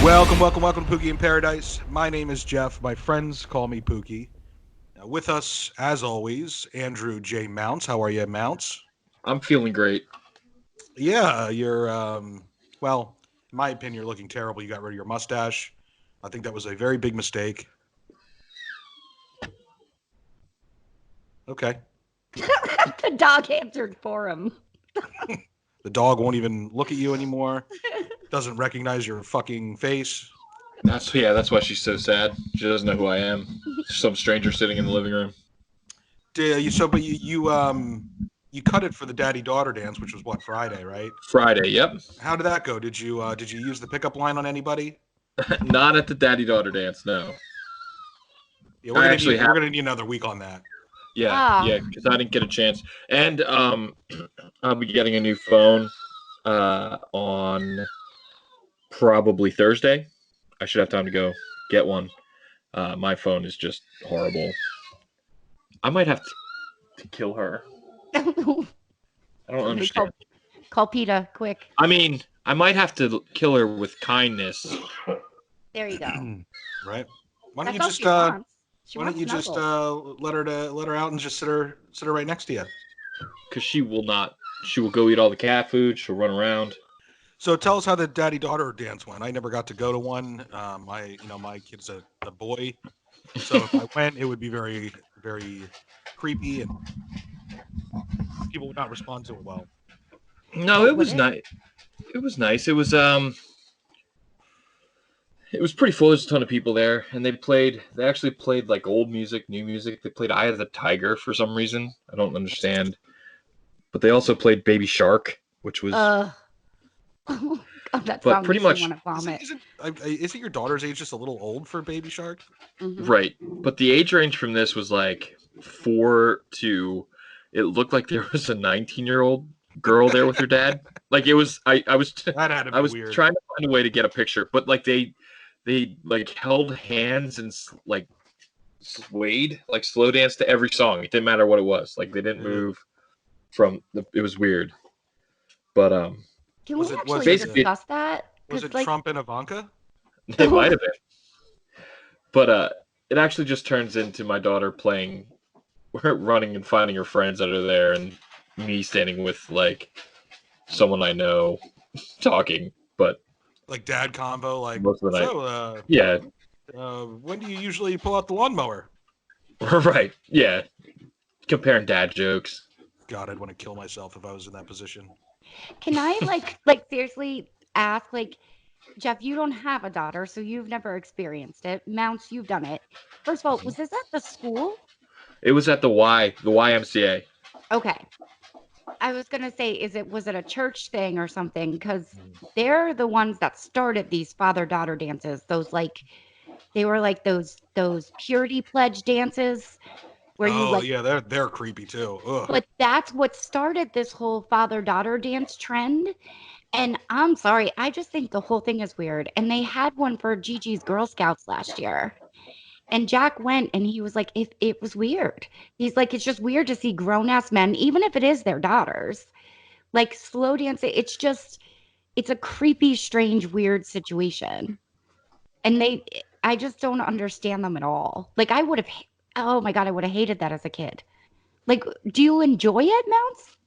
Welcome to Pookie in Paradise. My name is Jeff. My friends call me Pookie. With us, as always, Andrew J. Mounts. How are you, Mounts? I'm feeling great. Yeah, you're, well, in my opinion, you're looking terrible. You got rid of your mustache. I think that was a very big mistake. Okay. The dog answered for him. The dog won't even look at you anymore. Doesn't recognize your fucking face. That's why she's so sad. She doesn't know who I am. Some stranger sitting in the living room. You cut it for the daddy-daughter dance, which was what, Friday, right? Friday, yep. How did that go? Did you use the pickup line on anybody? Not at the daddy-daughter dance, no. Yeah, we're gonna need another week on that. Yeah, because I didn't get a chance. And I'll be getting a new phone on probably Thursday. I should have time to go get one. My phone is just horrible. I might have to kill her. I don't understand. Call PETA, quick. I mean, I might have to kill her with kindness. There you go. Right? Why don't That's you just all she wants. let her out and just sit her right next to you? Because she will not. She will go eat all the cat food. She'll run around. So tell us how the daddy-daughter dance went. I never got to go to one. My kid's a boy, so if I went, it would be very, very creepy, and people would not respond to it well. No, it was nice. It was nice. It was pretty full. There's a ton of people there, and they actually played like old music, new music. They played Eye of the Tiger for some reason. I don't understand. But they also played Baby Shark, which was Oh, that but song pretty makes much me want to vomit. Isn't your daughter's age just a little old for Baby Shark? Mhm. right. But the age range from this was like 4 to. It looked like there was a 19-year-old girl there with her dad. Like it was. I was. That had to be I was weird. trying to find a way to get a picture, but like they like held hands and like swayed, like slow dance to every song. It didn't matter what it was. Like they didn't move from the. It was weird, but Can Was we it- actually was it- discuss that? Was 'Cause, it Trump and Ivanka? it might have been. But it actually just turns into my daughter playing, running and finding her friends that are there, and me standing with like someone I know, talking. But Like dad convo, like most of the night, so. yeah, When do you usually pull out the lawnmower? right, yeah, comparing dad jokes. God, I'd want to kill myself if I was in that position. Can I like seriously ask, like, Jeff, you don't have a daughter, so you've never experienced it. Mounts, you've done it. First of all, was this at the school? It was at the YMCA. Okay. I was gonna say, was it a church thing or something? Because they're the ones that started these father-daughter dances. They were like those purity pledge dances where you like. Yeah, they're creepy too. Ugh. But that's what started this whole father-daughter dance trend. And I'm sorry, I just think the whole thing is weird. And they had one for Gigi's Girl Scouts last year. And Jack went and he was like, it was weird. He's like, it's just weird to see grown ass men, even if it is their daughters, like slow dancing. It's a creepy, strange, weird situation. And I just don't understand them at all. Like oh my God, I would have hated that as a kid. Like, do you enjoy it, Mounts?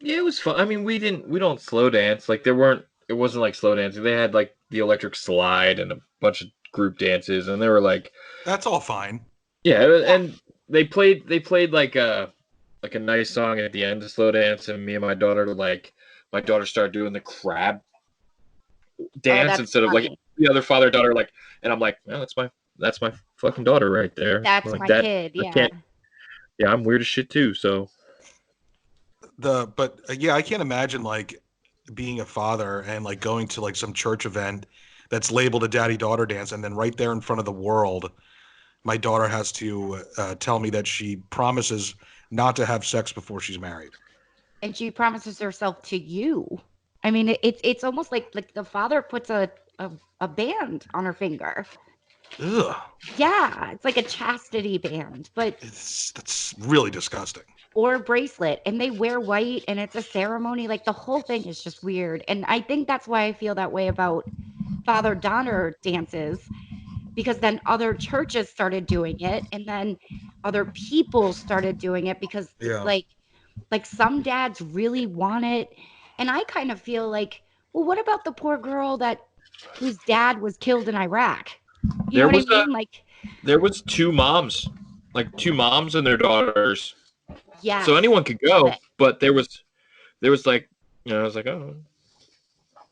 Yeah, it was fun. I mean, we don't slow dance. Like it wasn't like slow dancing. They had like the electric slide and a bunch of group dances, and they were like, That's all fine. yeah, and they played like a nice song at the end of slow dance, and me and my daughter started doing the crab dance that's instead of like funny. the other father-daughter, like, and I'm like, well, that's my fucking daughter right there. That's like my that, kid. I Yeah. can't- yeah, I'm weird as shit too. So I can't imagine like being a father and like going to like some church event that's labeled a daddy-daughter dance, and then right there in front of the world, my daughter has to tell me that she promises not to have sex before she's married. And she promises herself to you. I mean, it's almost like the father puts a band on her finger. Ugh, Yeah, it's like a chastity band, but that's really disgusting. or a bracelet, and they wear white, and it's a ceremony. Like the whole thing is just weird, and I think that's why I feel that way about father-daughter dances because then other churches started doing it, and then other people started doing it because Yeah. like some dads really want it. And I kind of feel like, well, what about the poor girl whose dad was killed in Iraq? You know There what I was mean? Like, there was two moms, like two moms and their daughters. So yes, anyone could love go, it. but there was like, I was like, oh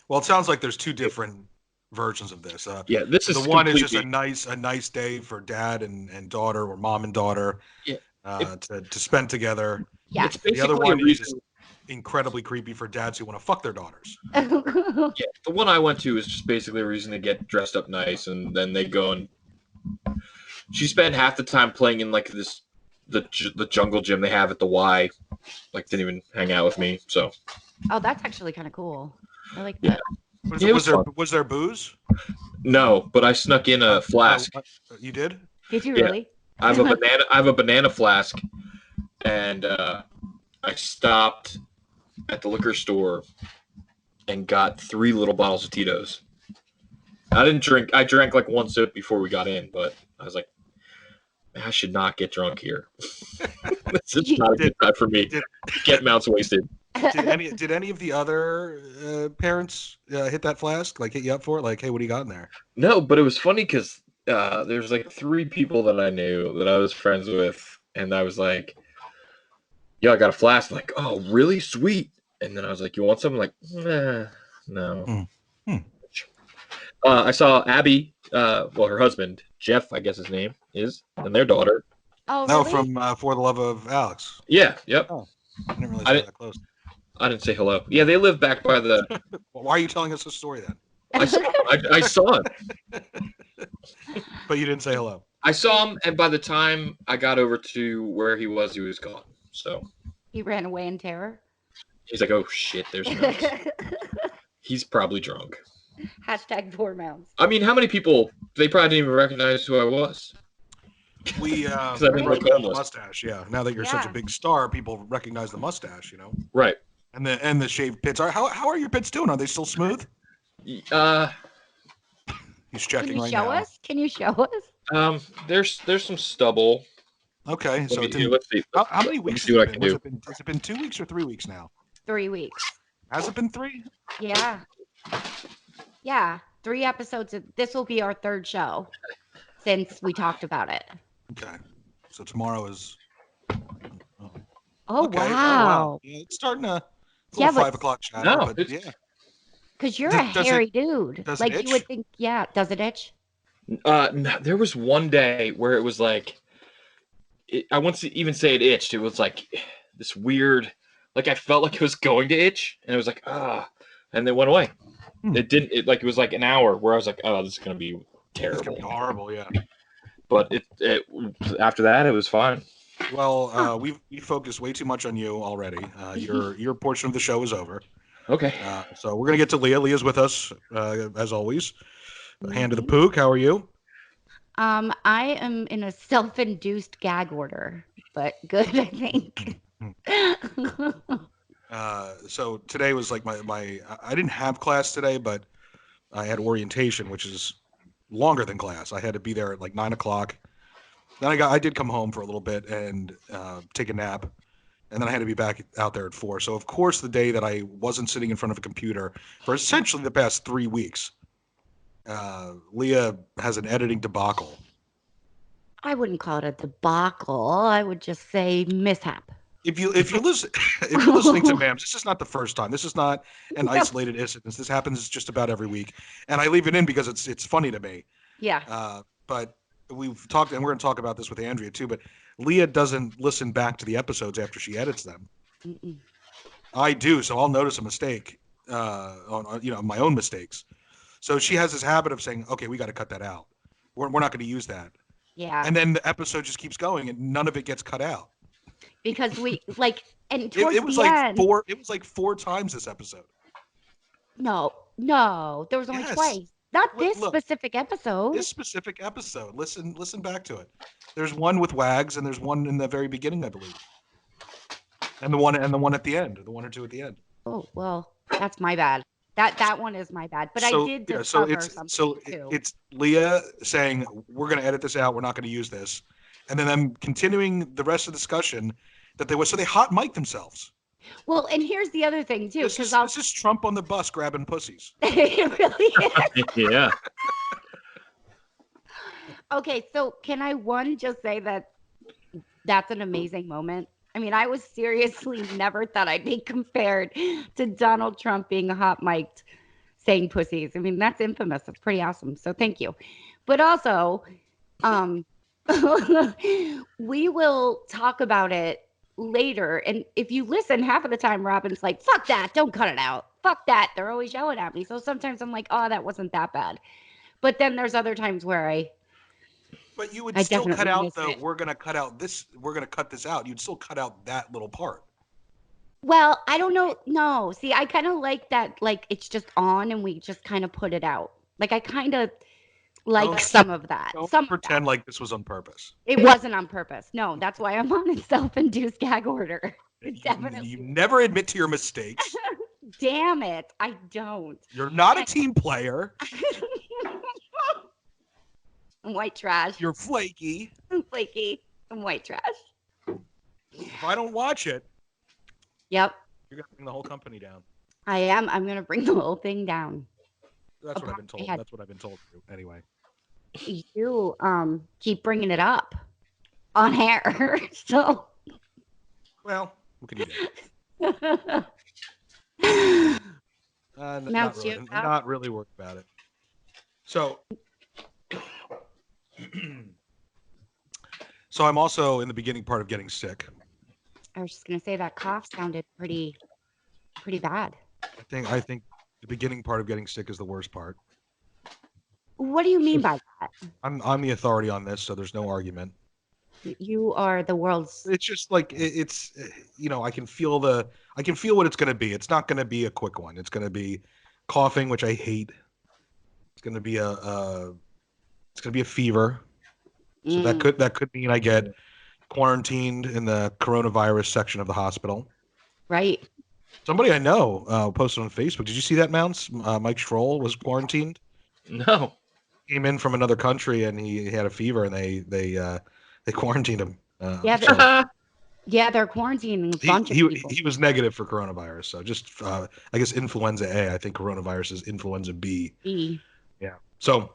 Well, it sounds like there's two different versions of this. yeah, this The is one is just completely a nice day for dad and daughter, or mom and daughter, yeah. It, to spend together. it's Yes. The other basically a one is just reason. incredibly creepy for dads who want to fuck their daughters. Yeah, the one I went to is just basically a reason to get dressed up nice, and then they go and she spent half the time playing in like the jungle gym they have at the Y. Like didn't even hang out with me. So Oh, that's actually kind of cool. I like yeah, that. yeah, it was fun. Was there booze? No, but I snuck in a flask. You did? Did you Yeah. really? I have a banana flask, and I stopped at the liquor store and got 3 little bottles of Tito's. I didn't drink. I drank like one sip before we got in, but I was like, I should not get drunk here. This is not a good time for me. Did, Get mounts wasted. did any of the other parents hit that flask? Like hit you up for it? Like, hey, what do you got in there? No, but it was funny because there's like 3 people that I knew that I was friends with, and I was like, "Yo, I got a flask." Like, "Oh, really sweet." And then I was like, "You want something?" Like, no. I saw Abby, well, her husband Jeff, I guess his name is, and their daughter. Oh, No, really? from For the Love of Alex. Yeah, yep. Oh, I didn't realize I they were didn't- that close. I didn't say hello. Yeah, they live back by the. Well, why are you telling us this story then? I saw him. But you didn't say hello. I saw him, and by the time I got over to where he was gone. So He ran away in terror. he's like, "Oh shit, there's mounts." He's probably drunk. Hashtag poor mounts. I mean, how many people? They probably didn't even recognize who I was. We I've been recognize like the homeless. mustache. Yeah, now that you're such a Yeah. big star, people recognize the mustache. You know, Right. and the shaved pits. How are your pits doing? Are they still smooth? Uh, He's Can checking you right show now. us? Can you show us? there's some stubble. Okay, so it's in, Let's see. how many weeks see what I has can it do. been? Has it been 2 weeks or 3 weeks now? 3 weeks. Has it been 3? Yeah. Yeah. 3 episodes. This will be our 3rd show since we talked about it. Okay, so tomorrow is. Oh, Okay. wow. Yeah, it's starting to. It's a Yeah, little but 5 o'clock shadow, No, but it's- yeah. Because you're Does a it- hairy dude. does it Like, you would itch? think, yeah. Does it itch? No, there was one day where it was like, I wouldn't even say it itched. It was like this weird, like I felt like it was going to itch, and it was like and then it went away. It didn't. It was like an hour where I was like, oh, this is gonna be It's terrible. gonna be horrible. Yeah. But it after that it was fine. Well, we focused way too much on you already. Your portion of the show is over. Okay. So we're gonna get to Leah. Leah's with us as always. Hand to the pook. How are you? I am in a self-induced gag order, but good, I think. So today was like my I didn't have class today, but I had orientation, which is longer than class. I had to be there at like 9 o'clock. Then I did come home for a little bit and take a nap, and then I had to be back out there at 4. So of course, the day that I wasn't sitting in front of a computer for essentially the past 3 weeks, Leah has an editing debacle. I wouldn't call it a debacle. I would just say mishap. If you listen, if you're listening to Mams, this is not the first time. This is not an isolated incident. This happens just about every week, and I leave it in because it's funny to me. Yeah. But we've talked, and we're going to talk about this with Andrea too. But Leah doesn't listen back to the episodes after she edits them. Mm-mm. I do, so I'll notice a mistake on my own mistakes. So she has this habit of saying, "Okay, we got to cut that out. We're not going to use that." Yeah. And then the episode just keeps going, and none of it gets cut out. Because we like, and towards It was the like end. 4. It was like 4 times this episode. No, there was only Yes. twice. Not Look- this look, specific episode. This specific episode. Listen back to it. There's one with Wags, and there's one in the very beginning, I believe. And the one at the end, the 1 or 2 at the end. Oh well, that's my bad. That one is my bad. But I did discover something too. It's Leah saying we're going to edit this out. We're not going to use this, and then them continuing the rest of the discussion that they hot mic themselves. Well, and here's the other thing too, because this is Trump on the bus grabbing pussies. It really is. Yeah. Okay, so can I just say that that's an amazing moment? I mean, I was seriously never thought I'd be compared to Donald Trump being hot mic'd saying pussies. I mean, that's infamous. That's pretty awesome. So thank you. But also, we will talk about it later. And if you listen, half of the time Robin's like, fuck that, don't cut it out. Fuck that. They're always yelling at me. So sometimes I'm like, oh, that wasn't that bad. But then there's other times where But you would still cut out we're going to cut this out. You'd still cut out that little part. Well, I don't know. No. See, I kind of like that. Like, it's just on and we just kind of put it out. Like, I kind of like some of that. Don't pretend like this was on purpose. It wasn't on purpose. No, that's why I'm on a self-induced gag order. Definitely. You never admit to your mistakes. Damn it. I don't. You're not a team player. I'm white trash. You're flaky. I'm flaky. I'm white trash. If I don't watch it, yep, you're going to bring the whole company down. I am. I'm going to bring the whole thing down. That's what I've been told. That's what I've been told to do. Anyway. You keep bringing it up on air. So. Well, what can you do? Not really worried about it. So I'm also in the beginning part of getting sick. I was just gonna say that cough sounded pretty bad. I think the beginning part of getting sick is the worst part. What do you mean by that? I'm the authority on this, so there's no argument. You are the world's. It's just like it's I can feel what it's going to be. It's not going to be a quick one. It's going to be coughing, which I hate. It's going to be a fever. So that could mean I get quarantined in the coronavirus section of the hospital. Right. Somebody I know posted on Facebook. Did you see that, Mounts? Mike Schroll was quarantined. No. Came in from another country and he had a fever and they quarantined him. They're quarantining a bunch of people. He was negative for coronavirus. So just I guess influenza A. I think coronavirus is influenza B. Yeah. So,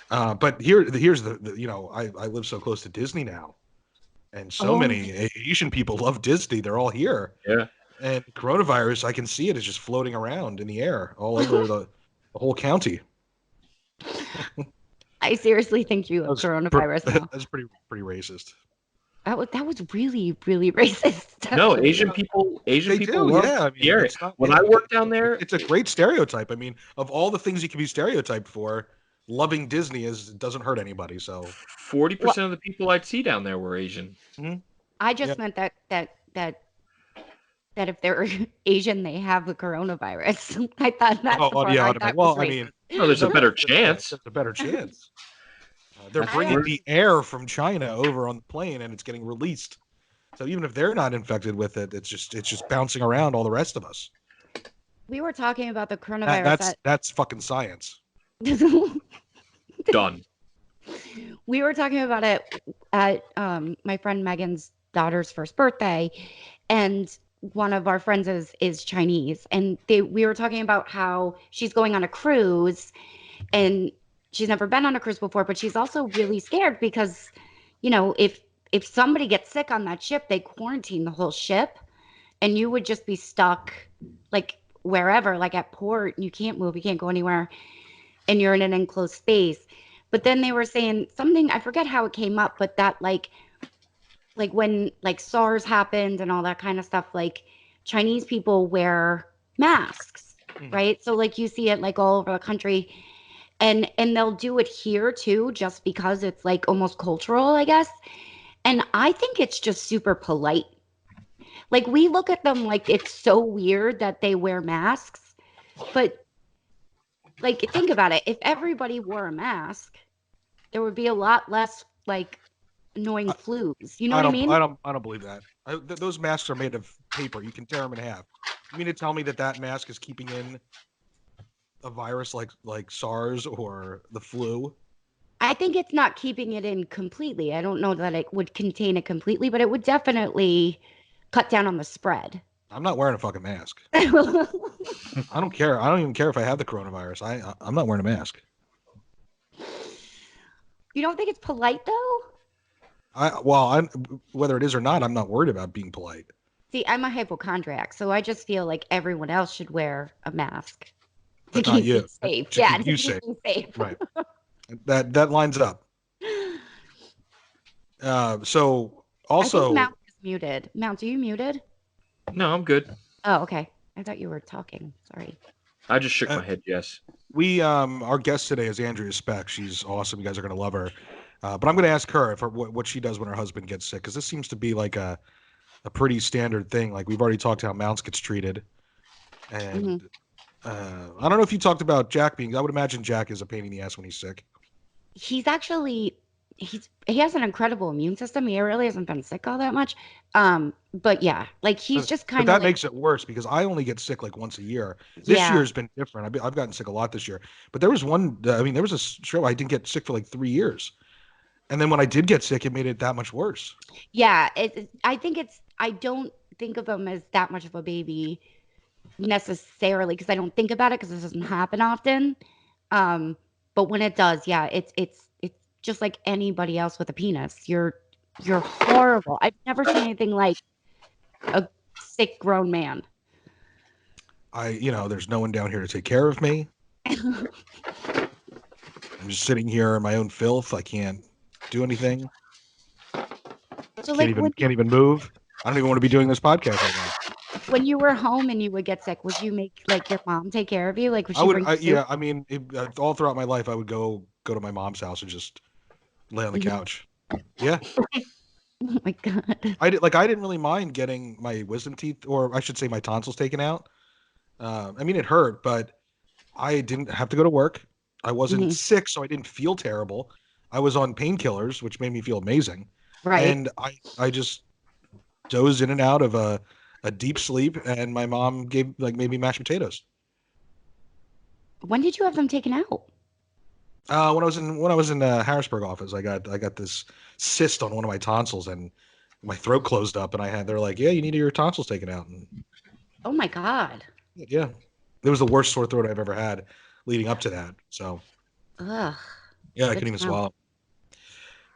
but here's the I live so close to Disney now, and so many Asian people love Disney. They're all here. Yeah. And coronavirus, I can see it is just floating around in the air all over the whole county. I seriously think you have coronavirus now. That's pretty racist. That was really, really racist. No, Asian people love the area. When I worked down there, it's a great stereotype. I mean, of all the things you can be stereotyped for, loving Disney doesn't hurt anybody. So 40% of the people I'd see down there were Asian. Mm-hmm. I just meant that if they're Asian, they have the coronavirus. I thought that's there's a better chance. There's a better chance. They're bringing the air from China over on the plane, and it's getting released. So even if they're not infected with it, it's just bouncing around all the rest of us. We were talking about the coronavirus. That's fucking science. Done. We were talking about it at my friend Megan's daughter's first birthday, and one of our friends is Chinese, and we were talking about how she's going on a cruise, and she's never been on a cruise before, but she's also really scared because, if somebody gets sick on that ship, they quarantine the whole ship, and you would just be stuck like wherever, like at port, and you can't move, you can't go anywhere, and you're in an enclosed space. But then they were saying something, I forget how it came up, but that like when like SARS happened and all that kind of stuff, like Chinese people wear masks, right? So like you see it like all over the country, and they'll do it here too, just because it's like almost cultural, I guess. And I think it's just super polite. Like we look at them like it's so weird that they wear masks, but like think about it. If everybody wore a mask, there would be a lot less like annoying flus. You know what I mean? I don't believe that. Those masks are made of paper. You can tear them in half. You mean to tell me that mask is keeping in a virus like SARS or the flu? I think it's not keeping it in completely. I don't know that it would contain it completely, but it would definitely cut down on the spread. I'm not wearing a fucking mask. You I don't care. I don't even care if I have the coronavirus. I'm not wearing a mask. don't think it's polite though? Whether it is or not, I'm not worried about being polite. See, I'm a hypochondriac, so I just feel like everyone else should wear a mask to But not keep me you. safe. To Yeah, keep to you keep safe. me safe. Right. That lines up. So I think also, Mount is muted. Mount, are you muted? No, I'm good. Oh, okay. I thought you were talking. Sorry. I just shook uh, my head. Yes. our guest today is Andrea Speck. She's awesome. You guys are gonna love her. But I'm gonna ask her if what she does when her husband gets sick, because this seems to be like a pretty standard thing. Like we've already talked how Mounts gets treated, hmm and I don't know if you talked about Jack being. I would imagine Jack is a pain in the ass when he's sick. He's actually he has an incredible immune system. He really hasn't been sick all that much. But yeah, like he's just But kind of that like makes it worse because I only get sick like once a year. This yeah. year's been different. I've gotten sick a lot this year. But there was one. I mean, there was a show I didn't get sick for like 3 years, and then when I did get sick, it made it that much worse. Yeah, I think I don't think of him as that much of a baby necessarily because I don't think about it because this doesn't happen often. Um, but when it does, yeah, it's just like anybody else with a penis. You're horrible. I've never seen anything like a sick grown man. There's no one down here to take care of me. I'm just sitting here in my own filth. I can't do anything. So Can't like even can't even move. I don't even want to be doing this podcast right now. when you were home and you would get sick, would you make like your mom take care of you? Like would she bring you soup? Yeah. I mean, all throughout my life, I would go to my mom's house and just lay on the Mhm. couch. Yeah, Oh my god. I didn't really mind getting my wisdom teeth, or I should say, my tonsils taken out. I mean, it hurt, but I didn't have to go to work. I wasn't Mhm. sick, so I didn't feel terrible. I was on painkillers, which made me feel amazing, Right. and I just dozed in and out of a deep sleep, and my mom gave like maybe mashed potatoes. When did you have them taken out? When I was in the Harrisburg office, I got this cyst on one of my tonsils, and my throat closed up, and they're like, yeah, you need your tonsils taken out, and Oh my god. yeah, it was the worst sore throat I've ever had leading up to that. So Ugh. yeah, I Good couldn't even to know. swallow.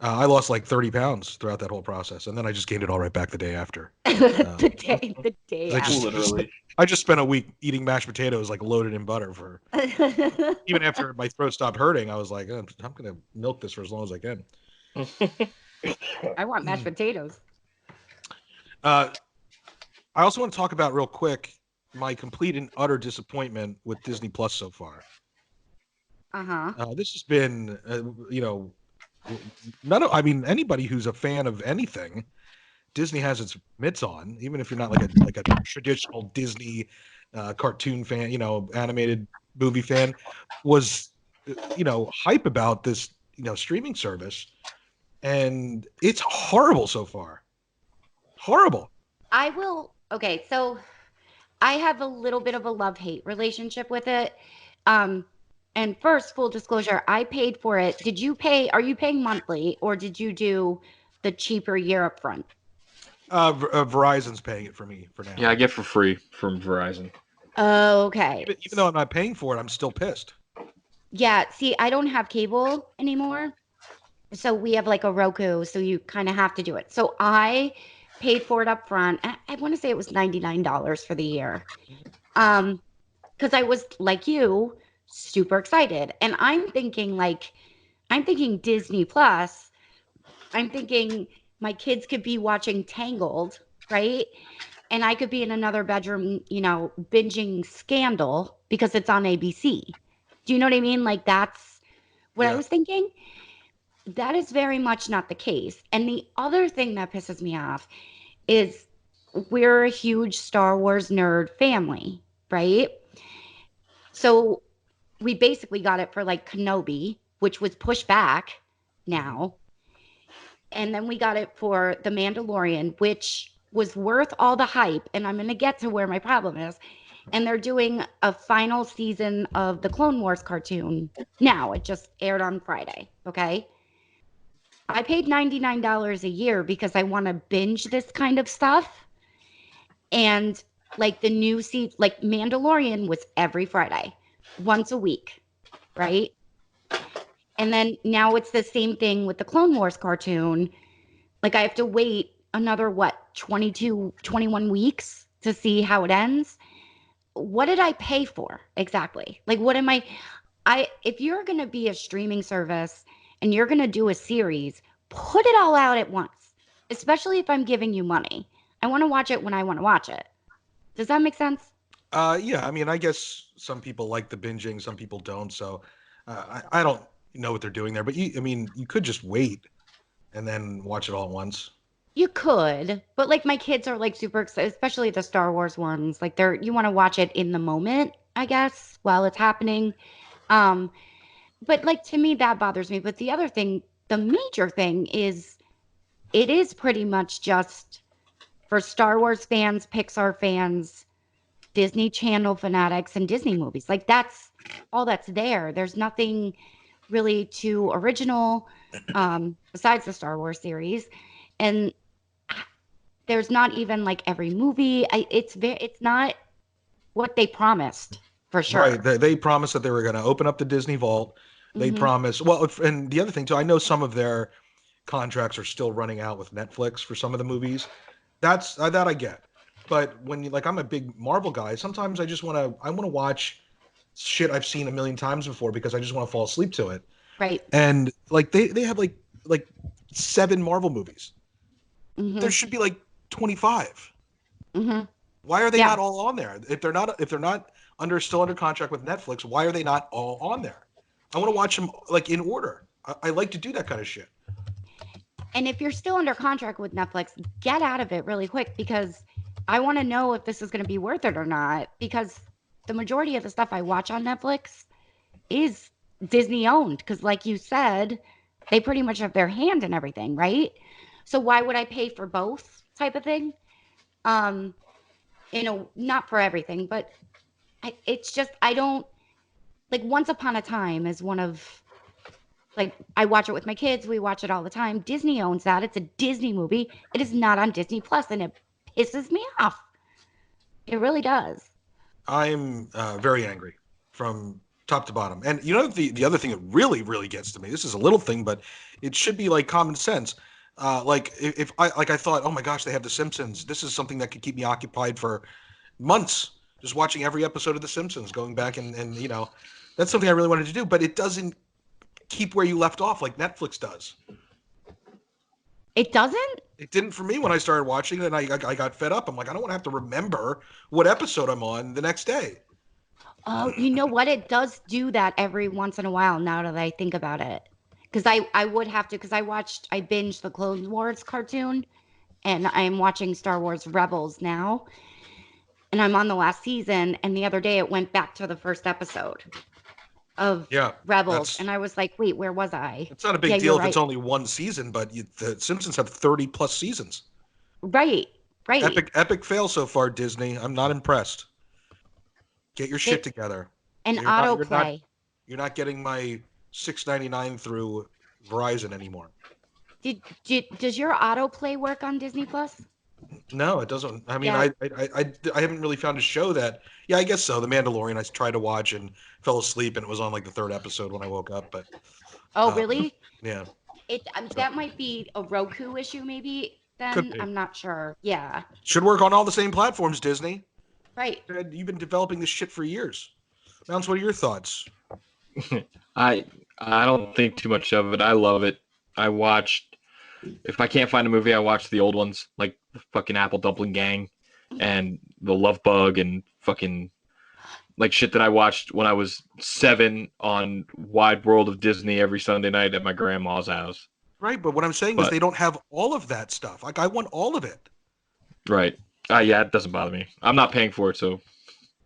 I lost like 30 pounds throughout that whole process, and then I just gained it all right back the day after. The day 'Cause after. Literally. I just spent a week eating mashed potatoes like loaded in butter for even after my throat stopped hurting. I was like, I'm gonna milk this for as long as I can. I want mashed potatoes. Uh, I also want to talk about real quick my complete and utter disappointment with Disney Plus so far. Uh-huh. This has been, I mean, anybody who's a fan of anything, Disney has its mitts on, even if you're not like a traditional Disney cartoon fan, animated movie fan, was hype about this streaming service, and it's horrible so far. Horrible. I will okay, so I have a little bit of a love-hate relationship with it. Um, and first, full disclosure, I paid for it. Are you paying monthly or did you do the cheaper year up front? Verizon's paying it for me for now. Yeah, I get for free from Verizon. Okay. Even though I'm not paying for it, I'm still pissed. Yeah, see, I don't have cable anymore. So we have like a Roku, so you kind of have to do it. So I paid for it up front. I want to say it was $99 for the year. Because I was like you, super excited. And I'm thinking Disney Plus. I'm thinking my kids could be watching Tangled, right? And I could be in another bedroom, binging Scandal because it's on ABC. Do you know what I mean? Like that's what I Yeah. was thinking. That is very much not the case. And the other thing that pisses me off is we're a huge Star Wars nerd family, right? So we basically got it for like Kenobi, which was pushed back Mhm. now. And then we got it for The Mandalorian, which was worth all the hype. And I'm going to get to where my problem is. and they're doing a final season of the Clone Wars cartoon. Now it just aired on Friday. Okay. I paid $99 a year because I want to binge this kind of stuff. And like the new season, like Mandalorian was every Friday, once a week, right? And then now it's the same thing with the Clone Wars cartoon. Like I have to wait another, what, 22, 21 weeks to see how it ends. What did I pay for exactly? Like, what am if you're going to be a streaming service and you're going to do a series, put it all out at once, especially if I'm giving you money. I want to watch it when I want to watch it. Does that make sense? Yeah, I mean, I guess some people like the binging, some people don't. So I don't know what they're doing there, but I mean, you could just wait and then watch it all at once. You could, but like my kids are like super excited, especially the Star Wars ones. Like you want to watch it in the moment, I guess, while it's happening. Um, but like to me, that bothers me. But the other thing, the major thing is it is pretty much just for Star Wars fans, Pixar fans, Disney Channel fanatics, and Disney movies. Like that's all that's there. There's nothing really too original besides the Star Wars series. And there's not even like every movie. It's not what they promised for Right. sure. They promised that they were going to open up the Disney Vault. They Hmm. promised, well, and the other thing too, I know some of their contracts are still running out with Netflix for some of the movies. That's that I get. But when you like, I'm a big Marvel guy. Sometimes I want to watch shit I've seen a million times before because I just want to fall asleep to it. Right. And like they have like 7 Marvel movies. There Hmm. should be like 25. Hmm. Why are they Yeah. not all on there? If they're not still under contract with Netflix, why are they not all on there? I want to watch them like in order. I like to do that kind of shit. And if you're still under contract with Netflix, get out of it really quick because I want to know if this is going to be worth it or not. Because the majority of the stuff I watch on Netflix is Disney owned. Because, like you said, they pretty much have their hand in everything, right? So why would I pay for both type of thing? Um, not for everything, but it's just I don't like Once Upon a Time is one of like I watch it with my kids. We watch it all the time. Disney owns that. It's a Disney movie. It is not on Disney Plus, and it pisses me off. It really does. I'm very angry from top to bottom. And you know the other thing that really gets to me. This is a little thing, but it should be like common sense. Like if I thought, oh my gosh, they have The Simpsons. This is something that could keep me occupied for months, just watching every episode of The Simpsons, going back and that's something I really wanted to do. But it doesn't keep where you left off like Netflix does. It doesn't. It didn't for me when I started watching it, and I got fed up. I'm like, I don't want to have to remember what episode I'm on the next day. Oh, you know what? It does do that every once in a while. Now that I think about it, because I would have to because I binged the Clone Wars cartoon, and I'm watching Star Wars Rebels now, and I'm on the last season. And the other day it went back to the first episode of Yeah, Rebels, that's and I was like, wait, where was I? it's not a Yeah, big you're deal if it's right. only one season, but the Simpsons have 30 plus seasons. Right, right. Epic fail so far, Disney. I'm not impressed. Get your shit They together. and You're not you're not autoplay. you're not getting my 6.99 through Verizon anymore. Does your autoplay work on Disney Plus? No, it doesn't. I mean, Yeah. I haven't really found a show that. Yeah, I guess so. The Mandalorian. I tried to watch and fell asleep, and it was on like the third episode when I woke up. But Oh, um, really? yeah, It so that might be a Roku issue, maybe. could Then be. I'm not sure. Yeah. Should work on all the same platforms. Disney. Right. You've been developing this shit for years. Mounts, what are your thoughts? I I don't think too much of it. I love it. I watched. If I can't find a movie, I watch the old ones, like the fucking Apple Dumpling Gang, and the Love Bug, and fucking like shit that I watched when I was 7 on Wide World of Disney every Sunday night at my grandma's house. Right, but what I'm saying is But they don't have all of that stuff. Like I want all of it. right, yeah, it doesn't bother me. I'm not paying for it, so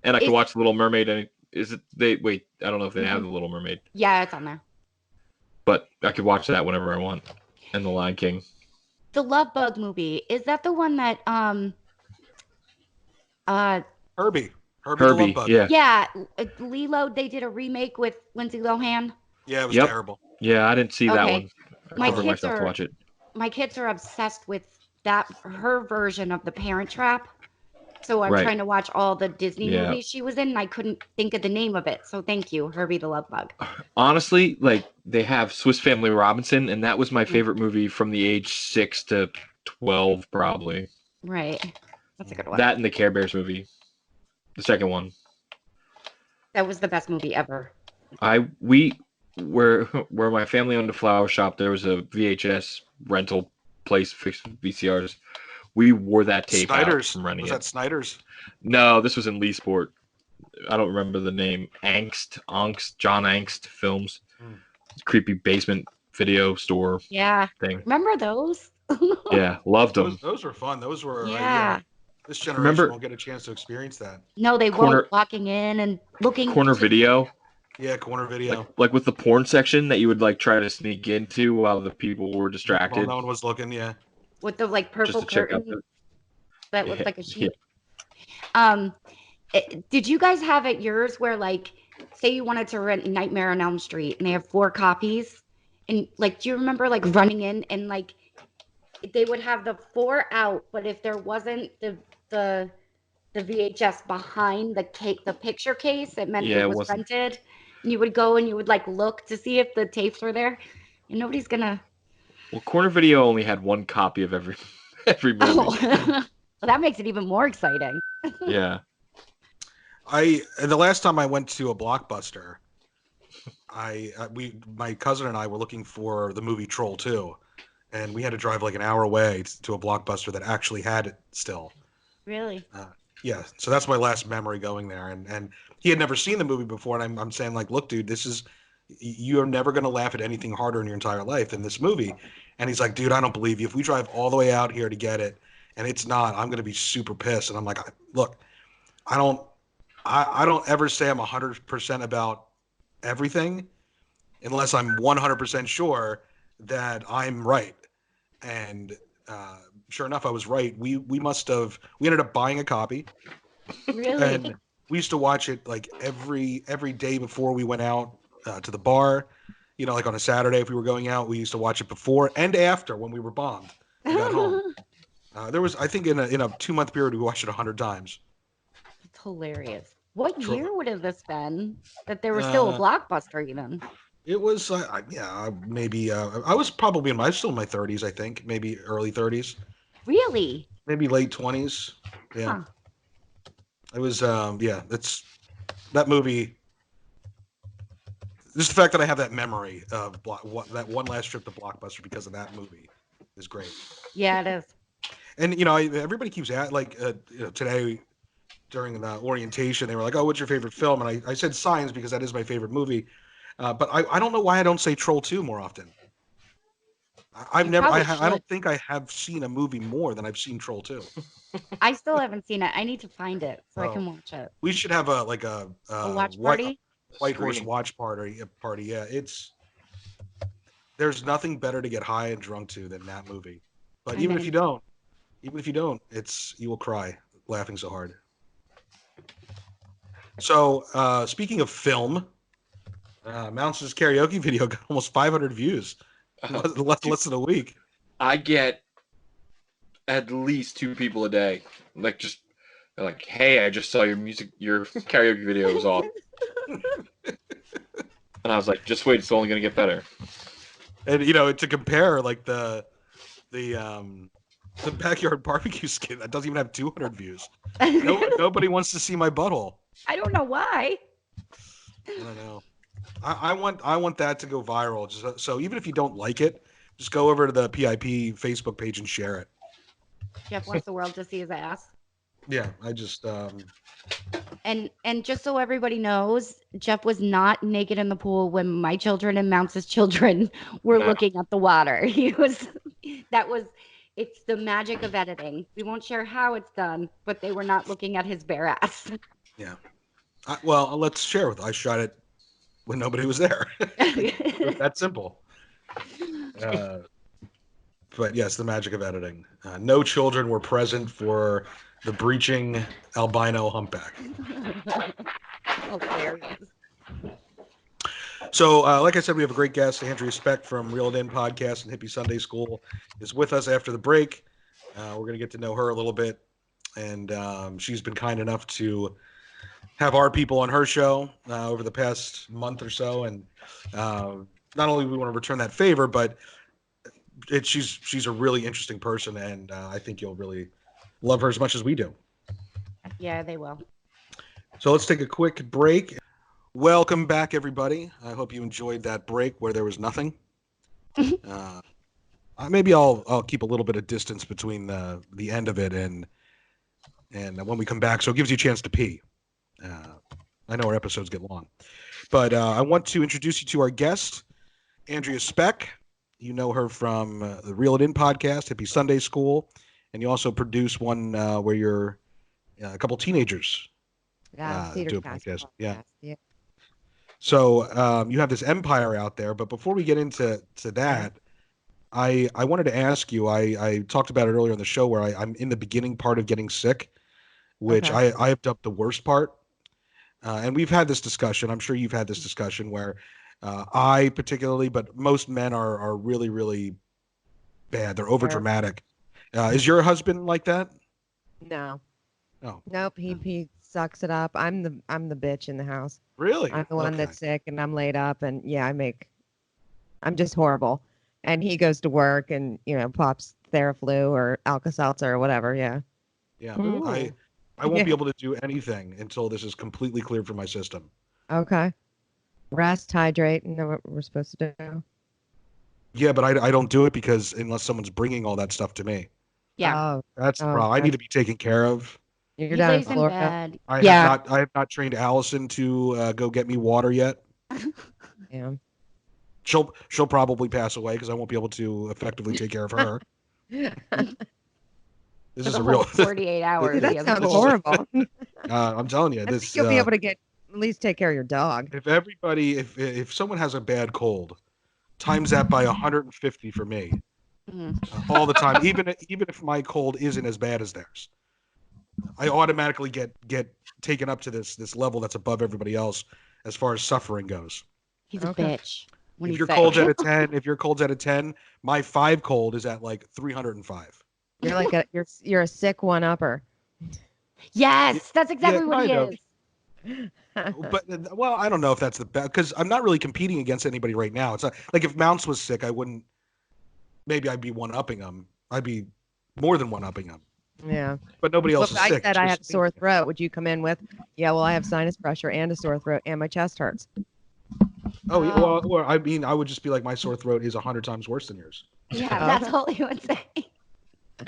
and I can It. watch The Little Mermaid. And is it they wait? I don't know if they have Mhm. The Little Mermaid, Yeah, it's on there. but I could watch that whenever I want. And The Lion King. The Love Bug movie, is that the one that uh Herbie. Herbie the Love Herbie, Bug. yeah. Yeah, Lilo. They did a remake with Lindsay Lohan. Yeah, it was Yep. terrible. Yeah, I didn't see that Okay. one. I My covered kids myself to are watch it. my kids are obsessed with her version of The Parent Trap. So I'm Right. trying to watch all the Disney Yeah. movies she was in, and I couldn't think of the name of it. So thank you, Herbie the Love Bug. Honestly, like they have Swiss Family Robinson, and that was my Mm. favorite movie from the age 6 to 12, probably. Right. That's a good one. That and the Care Bears movie, the second one. That was the best movie ever. Where my family owned a flower shop, there was a VHS rental place fixed with VCRs. We wore that tape out Snyder's. from renting Was it. that Snyder's? No, this was in Leesport. I don't remember the name. John Angst Films. Mm. Creepy basement video store Yeah. thing. Remember those? Yeah, loved them. Those were fun. Those were Yeah. this generation Remember- won't get a chance to experience that. No, they Corner- won't. Walking in and looking. Corner video, Yeah, corner video. like with the porn section that you would like try to sneak into while the people were While distracted, no one was looking. Yeah. With the like just purple to check out curtain that looked Yeah, like a sheep. Did you guys have at yours where like, say you wanted to rent Nightmare on Elm Street and they have 4 copies, and like, do you remember like running in and like they would have the 4 out, but if there wasn't the VHS behind the picture case, it meant Yeah, it it was wasn't. rented. And you would go and you would like look to see if the tapes were there, and nobody's gonna. Well, Corner Video only had 1 copy of every movie. Oh, well, that makes it even more exciting. Yeah. The last time I went to a Blockbuster, my cousin and I were looking for the movie Troll 2, and we had to drive like an hour away to a Blockbuster that actually had it still. Really? Yeah, so that's my last memory going there, and he had never seen the movie before, and I'm saying like, look, dude, you're never gonna laugh at anything harder in your entire life than this movie, and he's like, dude, I don't believe you. If we drive all the way out here to get it, and it's not, I'm gonna be super pissed. And I'm like, look, I don't ever say I'm 100% about everything unless I'm 100% sure that I'm right. And sure enough, I was right. We ended up buying a copy, Really? and we used to watch it like every day before we went out to the bar. You know, like on a Saturday if we were going out, we used to watch it before and after when we were bombed and got home. There was, I think, in a 2-month period, we watched it 100 times. It's hilarious. What Troll. year would have this been that there was still a Blockbuster even? It was, maybe. I was probably I was still in my 30s, I think, maybe early 30s, Really? maybe late 20s. Yeah, Huh. it was. That's that movie. Just the fact that I have that memory of that one last trip to Blockbuster because of that movie is great. Yeah, it is. And everybody keeps today during the orientation, they were like, "Oh, what's your favorite film?" And I said Signs because that is my favorite movie. But I don't know why I don't say Troll 2 more often. I've You never. probably I don't should. think I have seen a movie more than I've seen Troll 2. I still haven't seen it. I need to find it so I Oh. can watch it. We should have a watch party? White Horse Screening. watch party. Yeah, there's nothing better to get high and drunk to than that movie. But even if you don't, you will cry laughing so hard. So speaking of film, Mounts' karaoke video got almost 500 views. Less than a week. I get at least 2 people a day. Like just they're like, hey, I just saw your karaoke video was off. And I was like, just wait, it's only gonna get better. And to compare, like the backyard barbecue skit that doesn't even have 200 views. Nobody wants to see my butthole. I don't know why. I don't know. I want that to go viral. Just so even if you don't like it, just go over to the PIP Facebook page and share it. Jeff wants the world to see his ass. Yeah, I just And just so everybody knows, Jeff was not naked in the pool when my children and Mounts' children were No. looking at the water. It's the magic of editing. We won't share how it's done, but they were not looking at his bare ass. yeah. Well, let's share with. I shot it when nobody was there. That simple. But yes, the magic of editing. No children were present for the breaching albino humpback. Hilarious. So, like I said, we have a great guest. Andrea Speck from Reeled In Podcast and Hippie Sunday School is with us after the break. We're going to get to know her a little bit. And she's been kind enough to have our people on her show over the past month or so. And not only do we want to return that favor, but she's a really interesting person. And I think you'll really love her as much as we do. Yeah, they will. So let's take a quick break. Welcome back, everybody. I hope you enjoyed that break where there was nothing. Maybe I'll keep a little bit of distance between the end of it and when we come back, so it gives you a chance to pee. I know our episodes get long, but I want to introduce you to our guest, Andrea Speck. You know her from the Reel It In podcast, Hippie Sunday School, and you also produce one where you're a couple teenagers do a podcast. Yeah. So you have this empire out there, but before we get into that, I wanted to ask you. I talked about it earlier in the show where I'm in the beginning part of getting sick, which I have dubbed the worst part. And we've had this discussion. I'm sure you've had this discussion where I particularly, but most men are really, really bad. They're over dramatic. Is your husband like that? No. Oh. Nope. He sucks it up. I'm the bitch in the house. Really? I'm the one that's sick and I'm laid up and I'm just horrible. And he goes to work and pops Theraflu or Alka-Seltzer or whatever. Yeah. Yeah. I won't be able to do anything until this is completely cleared from my system. Okay. Rest, hydrate, and know what we're supposed to do. Yeah, but I don't do it because unless someone's bringing all that stuff to me. Yeah. That's the problem. I need to be taken care of. You're He down in lays in Florida. bed. I have not trained Allison to go get me water yet. Yeah. She'll probably pass away because I won't be able to effectively take care of her. This is a real 48 hours. That sounds horrible. I'm telling you, I think you'll be able to at least take care of your dog. If someone has a bad cold, times that by 150 for me. All the time, even if my cold isn't as bad as theirs, I automatically get taken up to this level that's above everybody else as far as suffering goes. He's a bitch. If your cold's at a 10, my 5 cold is at like 305. You're like you're a sick one-upper. Yes, that's exactly what he is. But I don't know if that's the best because I'm not really competing against anybody right now. It's not like if Mounts was sick, I wouldn't. Maybe I'd be one-upping him. I'd be more than one-upping him. Yeah. But nobody else is sick. I said I had a sore throat. Would you come in with? Yeah. Well, I have sinus pressure and a sore throat, and my chest hurts. Oh, yeah, well, I mean, I would just be like, my sore throat is 100 times worse than yours. Yeah, that's all he would say.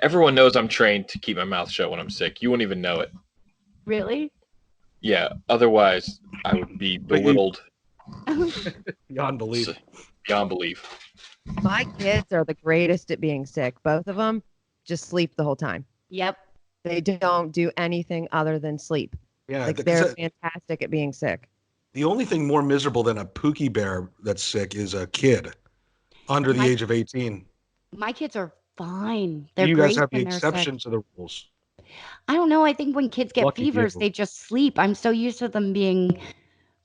Everyone knows I'm trained to keep my mouth shut when I'm sick. You wouldn't even know it. Really? Yeah. Otherwise, I would be belittled. Beyond belief. Beyond belief. My kids are the greatest at being sick. Both of them just sleep the whole time. Yep. They don't do anything other than sleep. Yeah, they're fantastic at being sick. The only thing more miserable than a Pookie Bear that's sick is a kid under the age of 18. My kids are fine. They're you great guys have the when they're exception sick. to the rules. I don't know. I think when kids get Lucky fevers, you. they just sleep. I'm so used to them being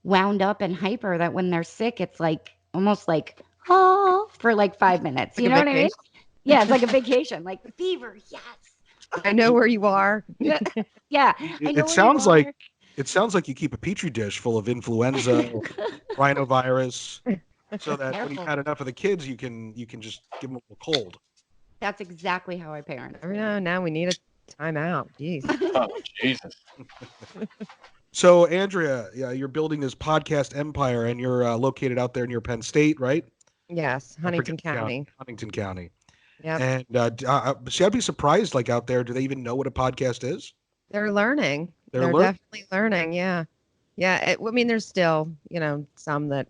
wound up and hyper that when they're sick, it's like almost like, for like 5 minutes. You know what I mean? Yeah, it's like a vacation. Like fever, yes. I know where you are. Yeah. It sounds like you keep a petri dish full of influenza, rhinovirus, so that when you've had enough of the kids, you can just give them a cold. That's exactly how I parent. Now we need a timeout. Jeez. Oh, Jesus. So, Andrea, you're building this podcast empire, and you're located out there near Penn State, right? Yes, Huntington County. Huntington County. Yeah. And see, I'd be surprised, like out there, do they even know what a podcast is? They're learning. They're definitely learning. Yeah. Yeah. I mean, there's still, some that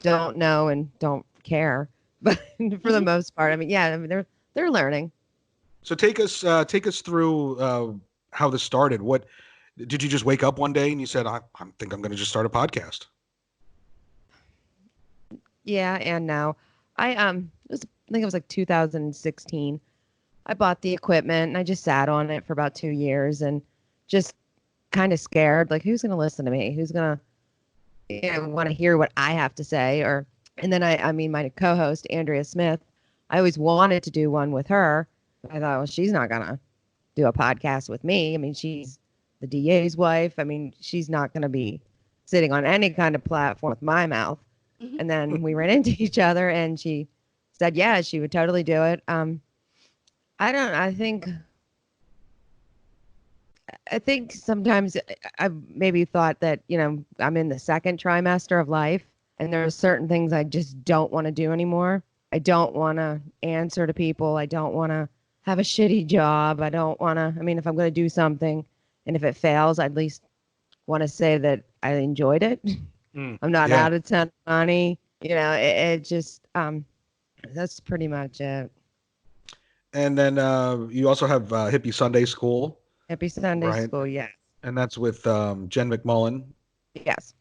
don't know and don't care, but for the most part, I mean, they're learning. So take us through how this started. What did you just wake up one day and you said, I think I'm going to just start a podcast? Yeah. And no, it was I think it was like 2016. I bought the equipment and I just sat on it for about 2 years and just kind of scared, like, who's going to listen to me? Who's going to want to hear what I have to say? And then I mean, my co-host, Andrea Smith, I always wanted to do one with her. I thought, well, she's not going to do a podcast with me. I mean, she's the DA's wife. I mean, she's not going to be sitting on any kind of platform with my mouth. Mhm. And then we ran into each other and she said, yeah, she would totally do it. I think sometimes I've maybe thought that, I'm in the second trimester of life and there are certain things I just don't want to do anymore. I don't want to answer to people. I don't want to have a shitty job. I don't want to, I mean, if I'm going to do something and if it fails, I'd at least want to say that I enjoyed it. I'm not out of ton of money. It just, that's pretty much it. And then you also have Hippie Sunday School. Hippie Sunday School, yes. And that's with Jen McMullen. Yes.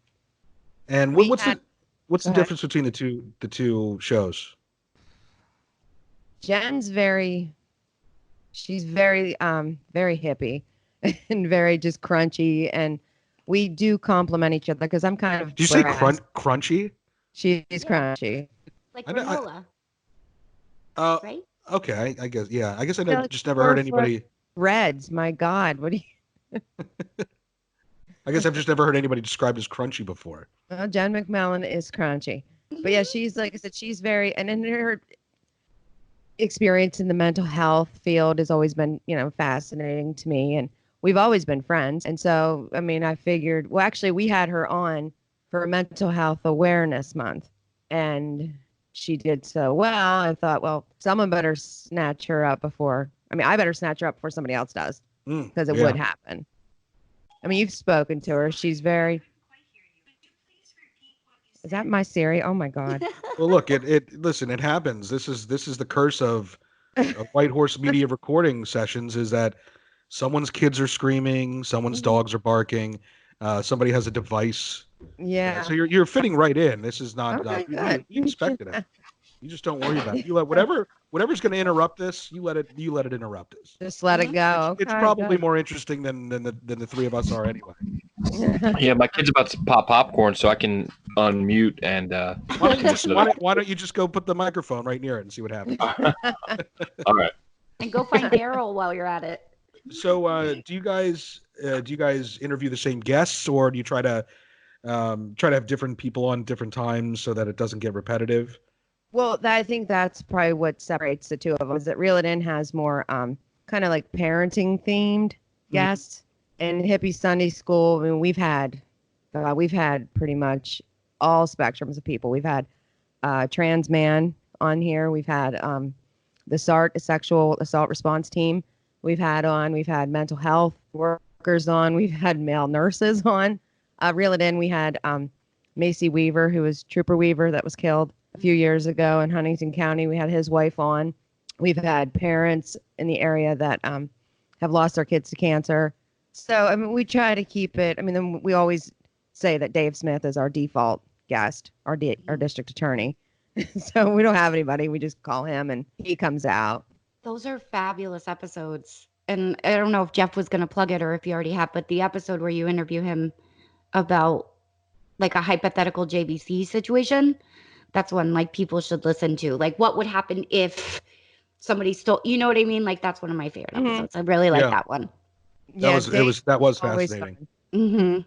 And what's the difference between the two shows? Jen's she's very hippie and very just crunchy, and we do complement each other because I'm kind of. Did you say crunchy? She's crunchy. Like granola. Right? Okay, I guess. Yeah, I guess I just never heard anybody. Reds, my God, what do you? I guess I've just never heard anybody described as crunchy before. Well, Jen McMullen is crunchy, but yeah, she's like I said, she's very, and in her experience in the mental health field has always been, fascinating to me, and we've always been friends. And so, I mean, I figured, well, actually, we had her on for Mental Health Awareness Month, and she did so well. I thought, well, someone better snatch her up before. I mean, I better snatch her up before somebody else does, because it would happen. I mean, you've spoken to her. She's very. Is that my Siri? Oh my God. Well, look, listen, it happens. This is the curse of White Horse Media recording sessions, is that someone's kids are screaming, someone's dogs are barking, somebody has a device. Yeah. So you're fitting right in. This is not we expected it. You just don't worry about it. You let whatever's going to interrupt this, you let it interrupt us. Just let it go. It's probably more interesting than the three of us are anyway. Yeah, my kid's about to pop popcorn, so I can unmute and. Why don't you just go put the microphone right near it and see what happens? All right. And go find Daryl while you're at it. So, do you guys interview the same guests, or do you try to have different people on different times so that it doesn't get repetitive? Well, I think that's probably what separates the two of them, is that Reel It In has more kind of like parenting themed guests. And Hippie Sunday School, I mean, we've had pretty much all spectrums of people. We've had trans man on here. We've had the SART, sexual assault response team. We've had mental health workers on. We've had male nurses on. Reel It In, we had Macy Weaver, who was Trooper Weaver, that was killed a few years ago in Huntington County. We had his wife on. We've had parents in the area that have lost their kids to cancer. So, I mean, we try to keep it. I mean, then we always say that Dave Smith is our default guest, our district attorney. So we don't have anybody. We just call him and he comes out. Those are fabulous episodes. And I don't know if Jeff was going to plug it or if you already have, but the episode where you interview him about like a hypothetical JVC situation, that's one like people should listen to. Like what would happen if somebody stole, you know what I mean? Like that's one of my favorite episodes. I really like that one. That was fascinating. Mm-hmm.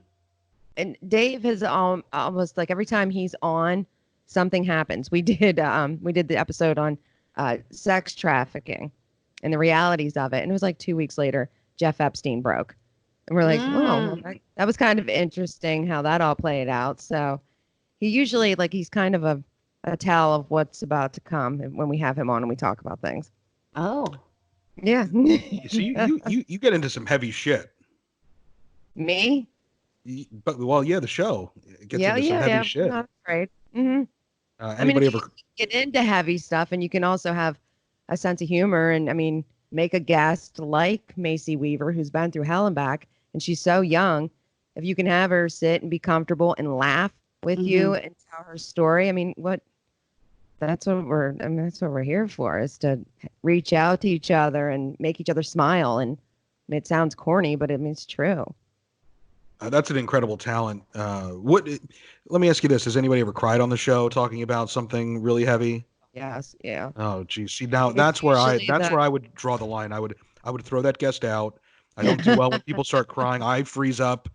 And Dave has almost like every time he's on, something happens. We did the episode on sex trafficking and the realities of it, and it was like 2 weeks later, Jeff Epstein broke, and we're like, oh, that was kind of interesting how that all played out. So he usually he's kind of a tell of what's about to come when we have him on and we talk about things. Oh. Yeah. So you get into some heavy shit. Me? But the show gets into some heavy shit. I'm not afraid. Mm-hmm. Anybody get into heavy stuff, and you can also have a sense of humor, and I mean, make a guest like Macy Weaver, who's been through hell and back, and she's so young. If you can have her sit and be comfortable and laugh with you and tell her story, I mean, what that's what we're here for, is to reach out to each other and make each other smile. And it sounds corny, but it's true. That's an incredible talent. Let me ask you this: has anybody ever cried on the show talking about something really heavy? Yes. Yeah. Oh, geez. See, now It's usually that's where I would draw the line. I would throw that guest out. I don't do well when people start crying. I freeze up.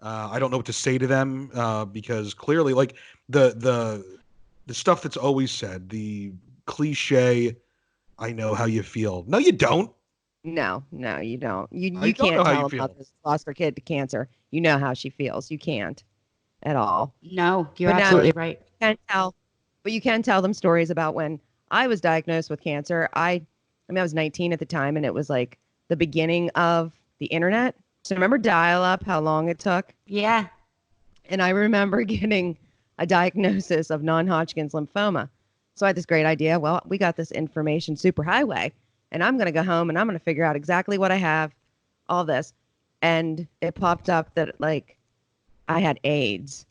I don't know what to say to them because clearly, like the stuff that's always said, the cliche, "I know how you feel." No, you don't. No, you don't. I You don't know can't how you tell a feel. mother who's lost her kid to cancer. You know how she feels. You can't at all. No, you're But now absolutely right. can tell, but you can tell them stories about when I was diagnosed with cancer. I was 19 at the time, and it was like the beginning of the internet. So remember dial-up, how long it took? Yeah. And I remember getting a diagnosis of non-Hodgkin's lymphoma. So I had this great idea. Well, we got this information superhighway, and I'm going to go home and I'm going to figure out exactly what I have, all this. And it popped up that like I had AIDS.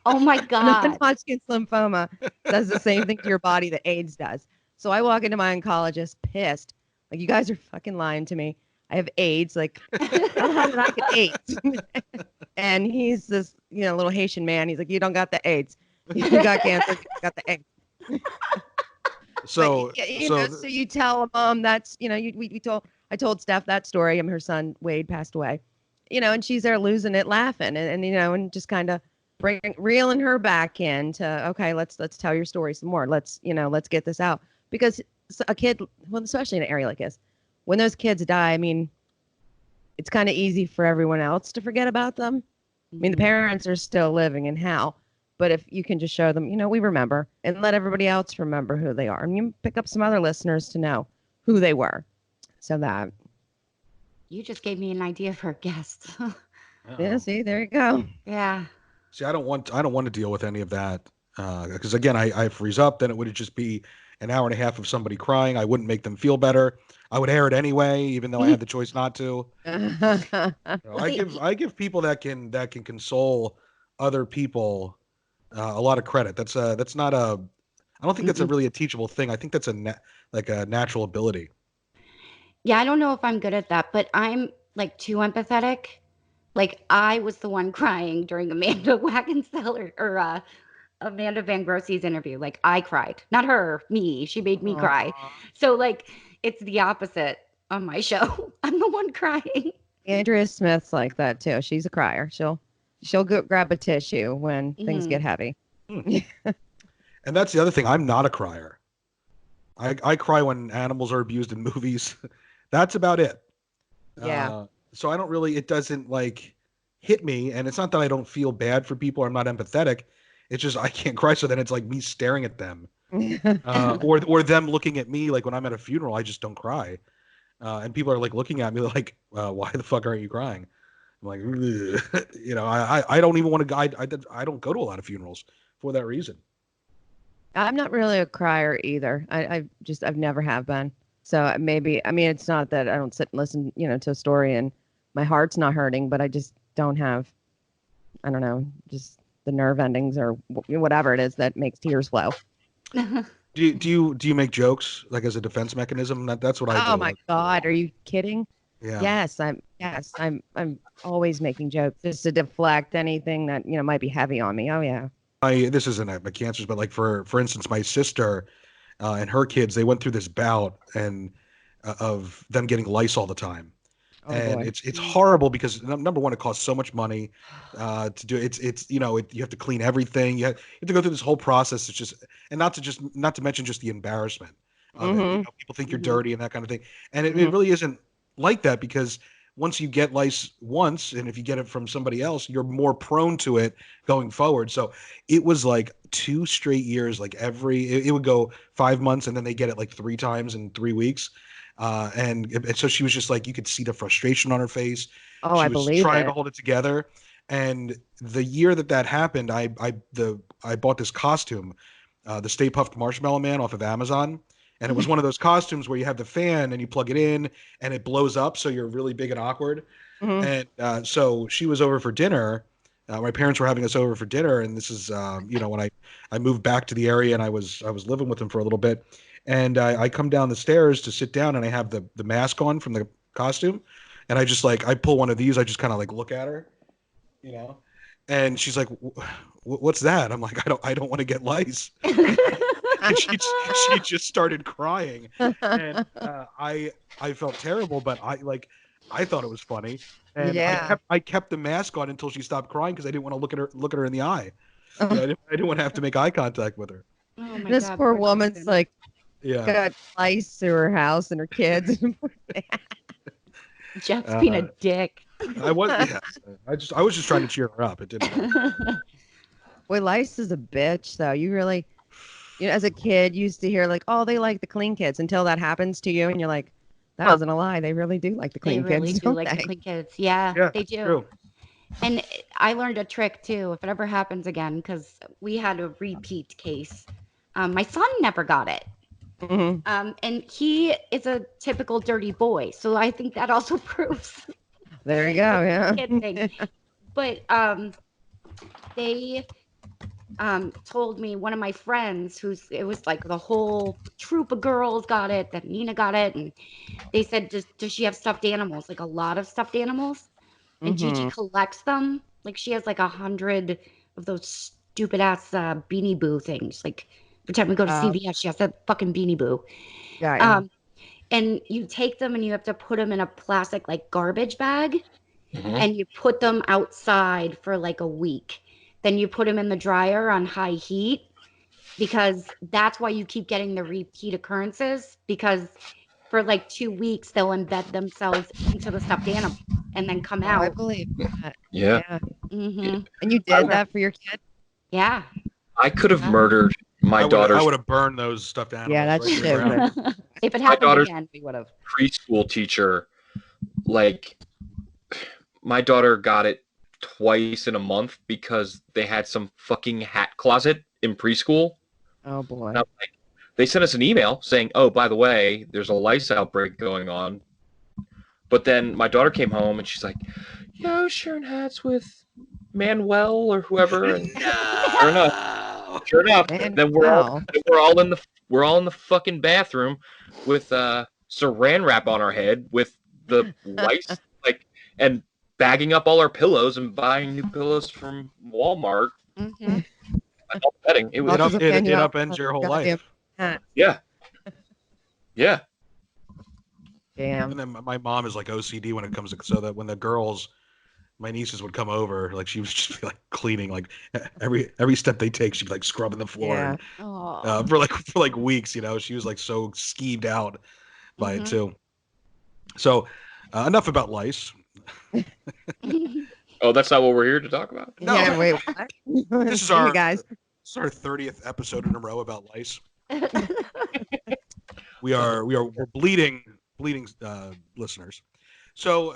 Oh my God. Non-Hodgkin's lymphoma does the same thing to your body that AIDS does. So I walk into my oncologist pissed. Like, you guys are fucking lying to me. I have AIDS. Like, how the hell did I get AIDS? And he's this, little Haitian man. He's like, you don't got the AIDS. You got cancer. You got the AIDS. So, So you tell a mom that's, I told Steph that story. Her son Wade passed away, and she's there losing it, laughing, and just kind of reeling her back into, okay, let's tell your story some more. Let's get this out, because a kid, well, especially in an area like this, when those kids die, it's kind of easy for everyone else to forget about them. The parents are still living in hell, but if you can just show them, we remember, and let everybody else remember who they are, and you pick up some other listeners to know who they were. So that. You just gave me an idea for a guest. Yeah, see, there you go. Yeah. See, I don't want to deal with any of that because again, I freeze up. Then it would just be an hour and a half of somebody crying. I wouldn't make them feel better. I would air it anyway, even though I had the choice not to. I give people that can console other people a lot of credit. That's not a. I don't think that's really a teachable thing. I think that's like a natural ability. Yeah, I don't know if I'm good at that, but I'm like too empathetic. Like, I was the one crying during Amanda Wagenseller or Amanda Van Grossie's interview. Like, I cried, not her, me. She made me cry. So like, it's the opposite on my show. I'm the one crying. Andrea Smith's like that too. She's a crier. She'll go grab a tissue when things get heavy. And that's the other thing. I'm not a crier. I cry when animals are abused in movies. That's about it. Yeah. So I don't really, it doesn't like hit me. And it's not that I don't feel bad for people or I'm not empathetic. It's just I can't cry. So then it's like me staring at them or them looking at me. Like when I'm at a funeral, I just don't cry. And people are like looking at me like, why the fuck aren't you crying? I'm like, I don't even want to, I don't go to a lot of funerals for that reason. I'm not really a crier either. I've never have been. So maybe, it's not that I don't sit and listen, to a story and my heart's not hurting, but I just don't have, I don't know, just the nerve endings or whatever it is that makes tears flow. Do you make jokes like as a defense mechanism? That's what I do. Oh my God, are you kidding? Yeah. Yes, I'm always making jokes just to deflect anything that might be heavy on me. Oh yeah. This isn't a cancers, but like for instance, my sister and her kids, they went through this bout and of them getting lice all the time. Oh, And boy. it's horrible because number one, it costs so much money to do it. You have to clean everything. You have to go through this whole process. It's just, and not to mention just the embarrassment of it. People think you're dirty and that kind of thing. And it really isn't like that because once you get lice once, and if you get it from somebody else, you're more prone to it going forward. So it was like 2 straight years, like it would go 5 months and then they get it like 3 times in 3 weeks. And so she was just like, you could see the frustration on her face. Oh, She I was believe trying it. to hold it together. And the year that happened, I bought this costume, the Stay Puft Marshmallow Man off of Amazon. And it was one of those costumes where you have the fan and you plug it in and it blows up. So you're really big and awkward. Mhm. And so she was over for dinner my parents were having us over for dinner, and this is when I moved back to the area, and I was living with them for a little bit, and I come down the stairs to sit down, and I have the mask on from the costume, and I just I pull one of these, I just kind of look at her, and she's like, "What's that?" I'm like, I don't want to get lice." And she just started crying, and I felt terrible, but I thought it was funny, and I kept the mask on until she stopped crying because I didn't want to look at her in the eye. I didn't want to have to make eye contact with her. Oh my This God, poor woman's got lice through her house and her kids. Jeff's being a dick. I was I was just trying to cheer her up. It didn't work. Boy, lice is a bitch, though. You really, as a kid, you used to hear oh, they like the clean kids until that happens to you, and you're like, that wasn't a lie. They really do like the clean kids. They really do like the clean kids. Yeah, they do. True. And I learned a trick too. If it ever happens again, because we had a repeat case. My son never got it. Mm-hmm. And he is a typical dirty boy, so I think that also proves. There you go. Yeah. Kid thing. But they told me, one of my friends it was the whole troop of girls got it, then Nina got it, and they said, does she have stuffed animals, a lot of stuffed animals? And Gigi collects them. She has 100 of those stupid ass Beanie Boo things. Every time we go to CVS, she has that fucking Beanie Boo. Yeah. And you take them and you have to put them in a plastic garbage bag, Mm-hmm. and you put them outside for a week. Then you put them in the dryer on high heat, because that's why you keep getting the repeat occurrences, because for 2 weeks they'll embed themselves into the stuffed animal and then come out. I believe that. Yeah. Mm-hmm. And you did that for your kid? Yeah. I could have murdered my daughter's. I would have burned those stuffed animals. Yeah, that's stupid. If it happened again, we would have. Preschool teacher, my daughter got it twice in a month because they had some fucking hat closet in preschool. Oh boy. They sent us an email saying, "Oh, by the way, there's a lice outbreak going on." But then my daughter came home and she's like, sharing hats with Manuel or whoever. And sure enough, then we're all in the fucking bathroom with saran wrap on our head with the lice, and bagging up all our pillows and buying new pillows from Walmart. Mm-hmm. It upends your whole life. Yeah. Yeah. Damn. And then my mom is OCD when it comes to, so that when the girls, my nieces would come over, she would just be cleaning, every step they take, she'd be scrubbing the floor. Yeah. And, for weeks, she was so skeeved out by it too. So enough about lice. Oh, that's not what we're here to talk about? No. Yeah, wait, what? This is our 30th episode in a row about lice. We're bleeding listeners. So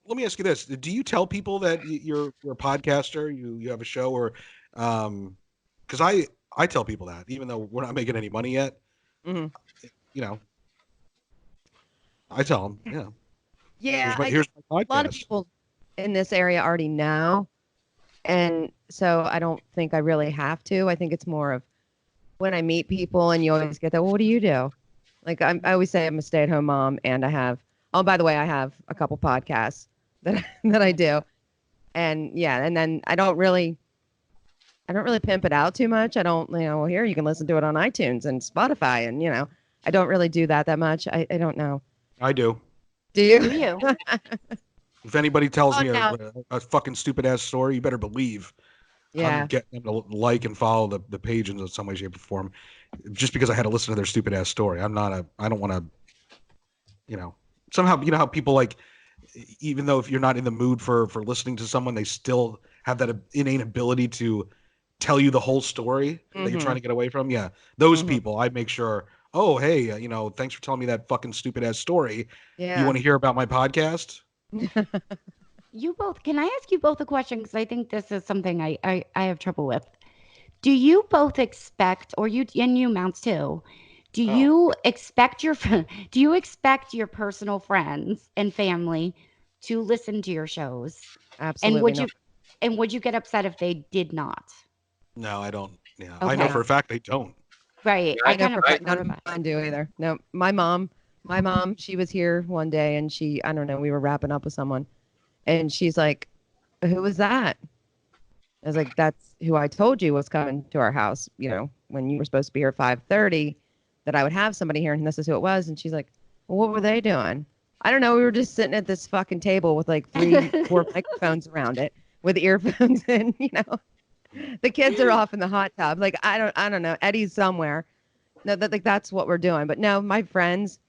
let me ask you this: do you tell people that you're a podcaster? You have a show, or because I tell people that, even though we're not making any money yet. Mm-hmm. I tell them, yeah. Yeah, here's my podcast. A lot of people in this area already know, and so I don't think I really have to. I think it's more of when I meet people, and you always get that. Well, what do you do? I always say I'm a stay-at-home mom, and I have. Oh, by the way, I have a couple podcasts that I do, and yeah, and then I don't really pimp it out too much. I don't, well, here you can listen to it on iTunes and Spotify, and I don't really do that much. I don't know. I do. Do you? Do you? If anybody tells me a fucking stupid ass story, you better believe. Yeah. I'm getting them to like and follow the page in some way, shape, or form, just because I had to listen to their stupid ass story. I don't want to, somehow, how people even though if you're not in the mood for listening to someone, they still have that innate ability to tell you the whole story that you're trying to get away from. Yeah. Those people, I make sure, oh, hey, thanks for telling me that fucking stupid ass story. Yeah. You want to hear about my podcast? You both, can I ask you both a question? Because I think this is something I have trouble with. Do you both expect, or you mounts too, do you expect your personal friends and family to listen to your shows? Absolutely. And would you get upset if they did not? No, I don't. Yeah, Okay. I know for a fact they don't. Right. I I kind of none of mine do either. No, my mom, she was here one day and I don't know, we were wrapping up with someone and she's like, who was that? I was like, that's who I told you was coming to our house, when you were supposed to be here at 5:30, that I would have somebody here and this is who it was. And she's like, well, what were they doing? I don't know. We were just sitting at this fucking table with like 4 microphones around it with earphones in, the kids are off in the hot tub. Like, I don't know. Eddie's somewhere. No, that's what we're doing. But no, my friends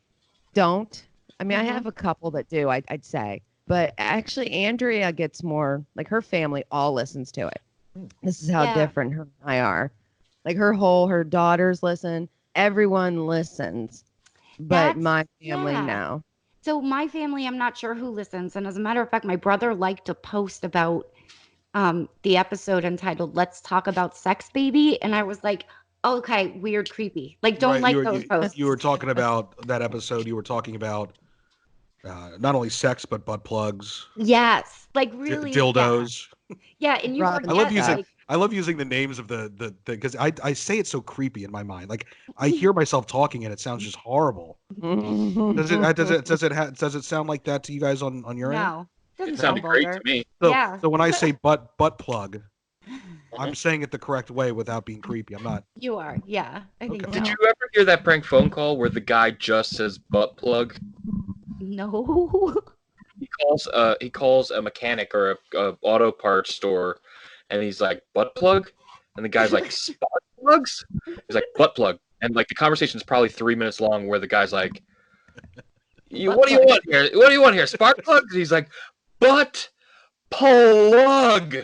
don't. I mean, I have a couple that do, I'd say. But actually, Andrea gets more, like her family all listens to it. This is how different her and I are. Like her daughters listen. Everyone listens. But my family, no. So my family, I'm not sure who listens. And as a matter of fact, my brother liked to post about the episode entitled "Let's Talk About Sex, Baby," and I was like, okay, weird, creepy. Like, don't like those posts. You were talking about that episode. You were talking about not only sex but butt plugs. Yes, like really dildos. Yeah, and you forget. I love using the names of the because I say it so creepy in my mind. Like I hear myself talking and it sounds just horrible. Does it sound like that to you guys on your end? No. It sounded great to me. So when I say butt plug, I'm saying it the correct way without being creepy. I'm not. You are, yeah. I think. Did you ever hear that prank phone call where the guy just says butt plug? No. He calls a mechanic or a auto parts store, and he's like butt plug, and the guy's like spark plugs. He's like butt plug, and like the conversation's probably 3 minutes long, where the guy's like, "What do you want here? What do you want here? Spark plugs?" And he's like, butt plug.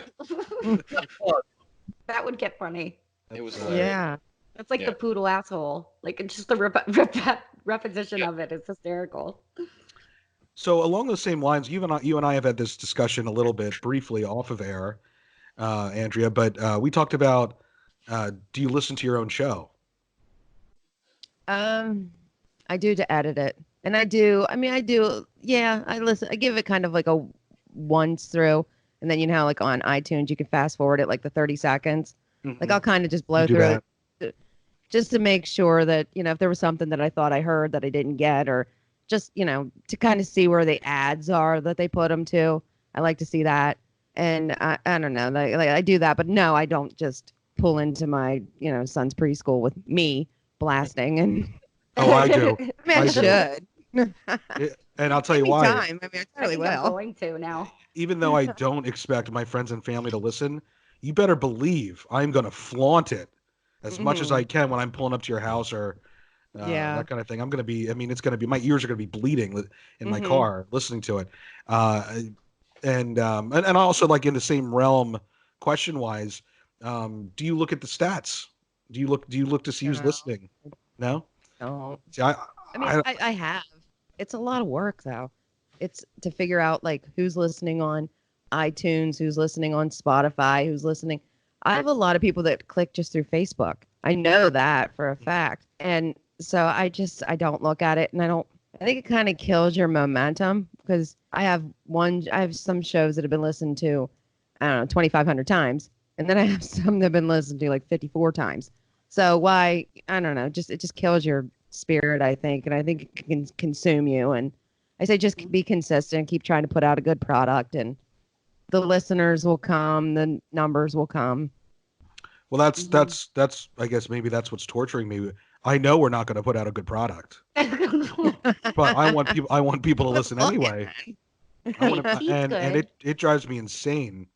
That would get funny. It was That's like the poodle asshole. Like it's just the repetition of it is hysterical. So along those same lines, you and I have had this discussion a little bit briefly off of air, Andrea. But we talked about, do you listen to your own show? I do to edit it, and I do. I mean, I do. Yeah, I listen. I give it kind of like a once through, and then like on iTunes, you can fast forward it like the 30 seconds. Mm-hmm. Like I'll kind of just blow through it, just to make sure that if there was something that I thought I heard that I didn't get, or just to kind of see where the ads are that they put them to. I like to see that, and I don't know, like I do that, but no, I don't just pull into my son's preschool with me blasting and. Oh, I do. I mean, I should. And I'll tell you why. Time. I mean, I totally will. I'm going to now. Even though I don't expect my friends and family to listen, you better believe I'm going to flaunt it as much as I can when I'm pulling up to your house or that kind of thing. I'm going to be, it's going to be, my ears are going to be bleeding in my car listening to it. And also like in the same realm, question wise, do you look at the stats? Do you look to see who's listening? No? No. See, I have. It's a lot of work though. It's to figure out like who's listening on iTunes, who's listening on Spotify, who's listening. I have a lot of people that click just through Facebook. I know that for a fact. And so I don't look at it, and I think it kind of kills your momentum, because I have some shows that have been listened to, I don't know, 2,500 times. And then I have some that have been listened to like 54 times. So why, I don't know, it just kills your spirit, I think. And I think it can consume you. And I say just be consistent, keep trying to put out a good product, and the listeners will come, the numbers will come. Well, that's I guess maybe that's what's torturing me. I know we're not going to put out a good product, but I want people to listen anyway. And it drives me insane.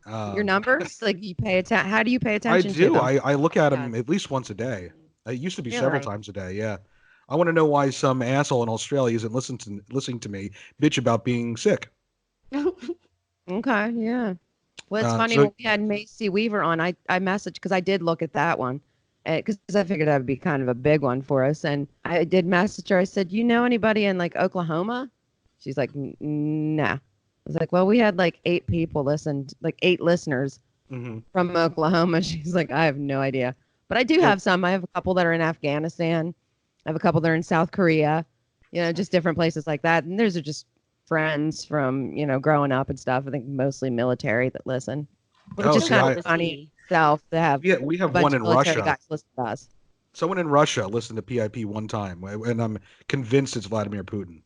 Your numbers, like you pay attention. How do you pay attention? I do. I look at them at least once a day. It used to be several times a day. Yeah. I want to know why some asshole in Australia isn't listening to me bitch about being sick. Okay. Yeah. Well, it's funny, when we had Macy Weaver on, I messaged, because I did look at that one, because I figured that would be kind of a big one for us. And I did message her. I said, you know anybody in like Oklahoma? She's like, nah. I was like, well, we had like 8 people listened, like 8 listeners from Oklahoma. She's like, I have no idea. But I do have some. I have a couple that are in Afghanistan. I have a couple that are in South Korea, just different places like that. And those are just friends from, growing up and stuff. I think mostly military that listen. Which Oh, is see, kind of funny itself to have we a have bunch one of in military Russia. guys listen to us. Someone in Russia listened to PIP one time, and I'm convinced it's Vladimir Putin.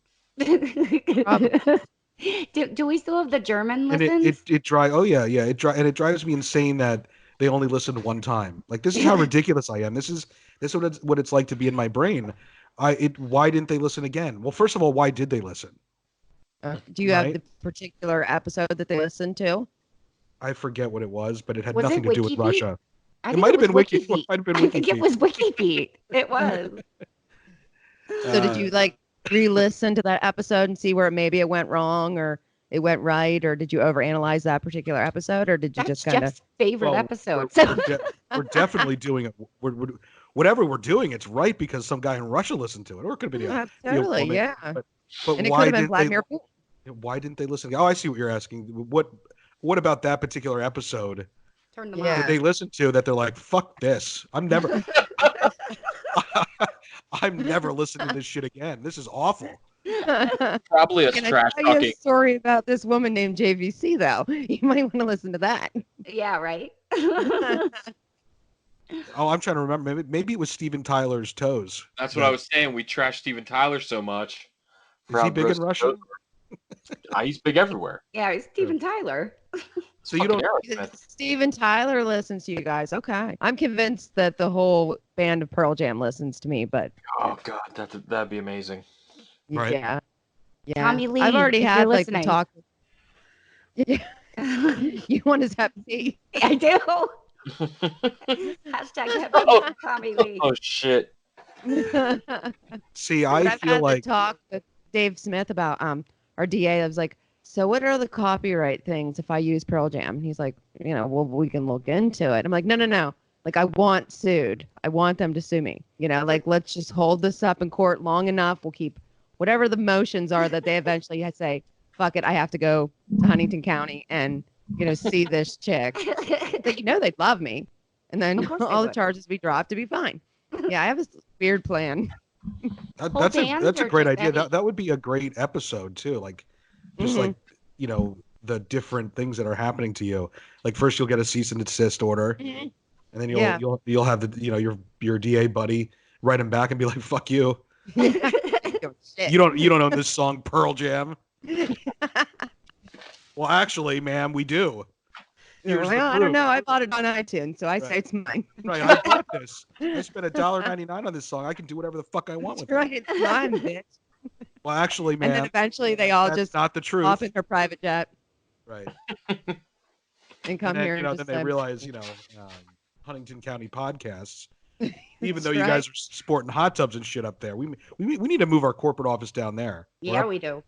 Do we still have the German And listens? it drives. Oh yeah, yeah. It drives me insane that they only listened one time. Like, this is how ridiculous I am. This is what it's like to be in my brain. Why didn't they listen again? Well, first of all, why did they listen? Do you have Right? the particular episode that they listened to? I forget what it was, but it had Was it nothing to do with WikiFeet? Russia. I It think might have was been Wiki. WikiFeet. Might have been I think it WikiFeet. was WikiFeet. It was. So did you re-listen to that episode and see where maybe it went wrong or it went right, or did you overanalyze that particular episode, or did you That's just kind of? Jeff's favorite Well, episode. we're definitely doing it. Whatever we're doing, it's right because some guy in Russia listened to it, or it could have been be a Totally, woman. yeah. But And it why could have been didn't Vladimir Putin. why didn't they listen? Oh, I see what you're asking. What about that particular episode Turn them Yeah. did they listen to that they're like, fuck this? I'm never listening to this shit again. This is awful. Probably a Can I trash tell you talking. a story about this woman named JVC, though? You might want to listen to that. Yeah, right. Oh, I'm trying to remember. Maybe it was Steven Tyler's Toes. That's what I was saying. We trash Steven Tyler so much. Is he big in Russia? He's big everywhere. Yeah, it's Steven Tyler. So you don't. Steven Tyler listens to you guys. Okay. I'm convinced that the whole band of Pearl Jam listens to me, but Oh God, that'd be amazing. Right. yeah. Yeah. Tommy Lee, I've already if had you're like the listening. talk. Yeah. You want his Hep C? I do. Hashtag happy Tommy Lee. Oh shit. See, But I I've feel had like the talk with Dave Smith about our DA. I was like, so what are the copyright things if I use Pearl Jam? And he's like, well, we can look into it. I'm like, no. Like, I want sued. I want them to sue me. Let's just hold this up in court long enough. We'll keep whatever the motions are that they eventually say, fuck it, I have to go to Huntington County and, see this chick. But, they'd love me. And then Of course they all the would. charges be dropped to be fine. Yeah, I have this weird plan. that's bands a or great just idea. any? That would be a great episode too. Like, just Mhm. like, the different things that are happening to you. Like, first you'll get a cease and desist order, Mhm. and then Yeah. you'll have the your DA buddy write him back and be like, fuck you. Shit. You don't own this song, Pearl Jam. Well, actually, ma'am, we do. Here's the Well, I proof. don't know. I bought it on iTunes, so I say it's mine. Right, I bought this. I spent $1.99 on this song. I can do whatever the fuck I want That's with it. right. It's mine, bitch. Well, actually, And then ma'am, eventually they all that's just not the truth. hop in her private jet Right. and come And then, here and then just they realize, Huntington County podcasts. Even though That's you right. guys are sporting hot tubs and shit up there, we need to move our corporate office down there. Yeah, we do.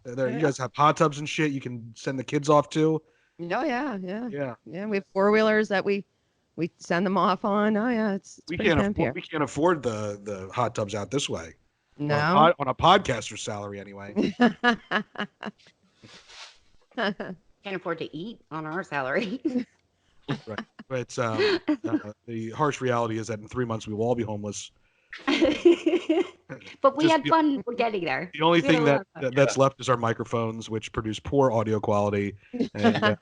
There, you guys have hot tubs and shit. You can send the kids off to. Oh yeah. Yeah. Yeah, we have 4-wheelers that we send them off on. Oh yeah, it's We pretty can't pimp here. afford the hot tubs out this way. No. On a podcaster's salary anyway. Can't afford to eat on our salary. Right. But the harsh reality is that in 3 months we will all be homeless. But we Just had fun getting there. The only We had thing a lot of fun. that's left is our microphones, which produce poor audio quality and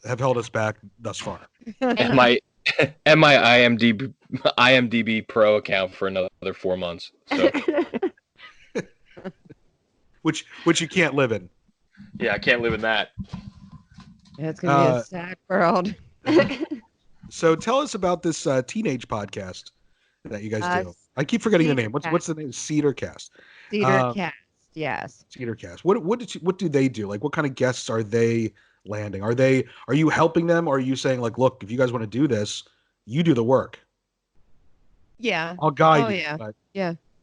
have held us back thus far. And my IMDb Pro account for another 4 months. So Which you can't live in. yeah, I can't live in that. It's gonna be a sad world. So tell us about this teenage podcast that you guys do. I keep forgetting the name. What's the name? Cedarcast. Cedarcast, yes. Cedarcast. What do they do? Like, what kind of guests are they landing? Are you helping them, or are you saying like, look, if you guys want to do this, you do the work. Yeah. I'll guide Oh, you. yeah. but-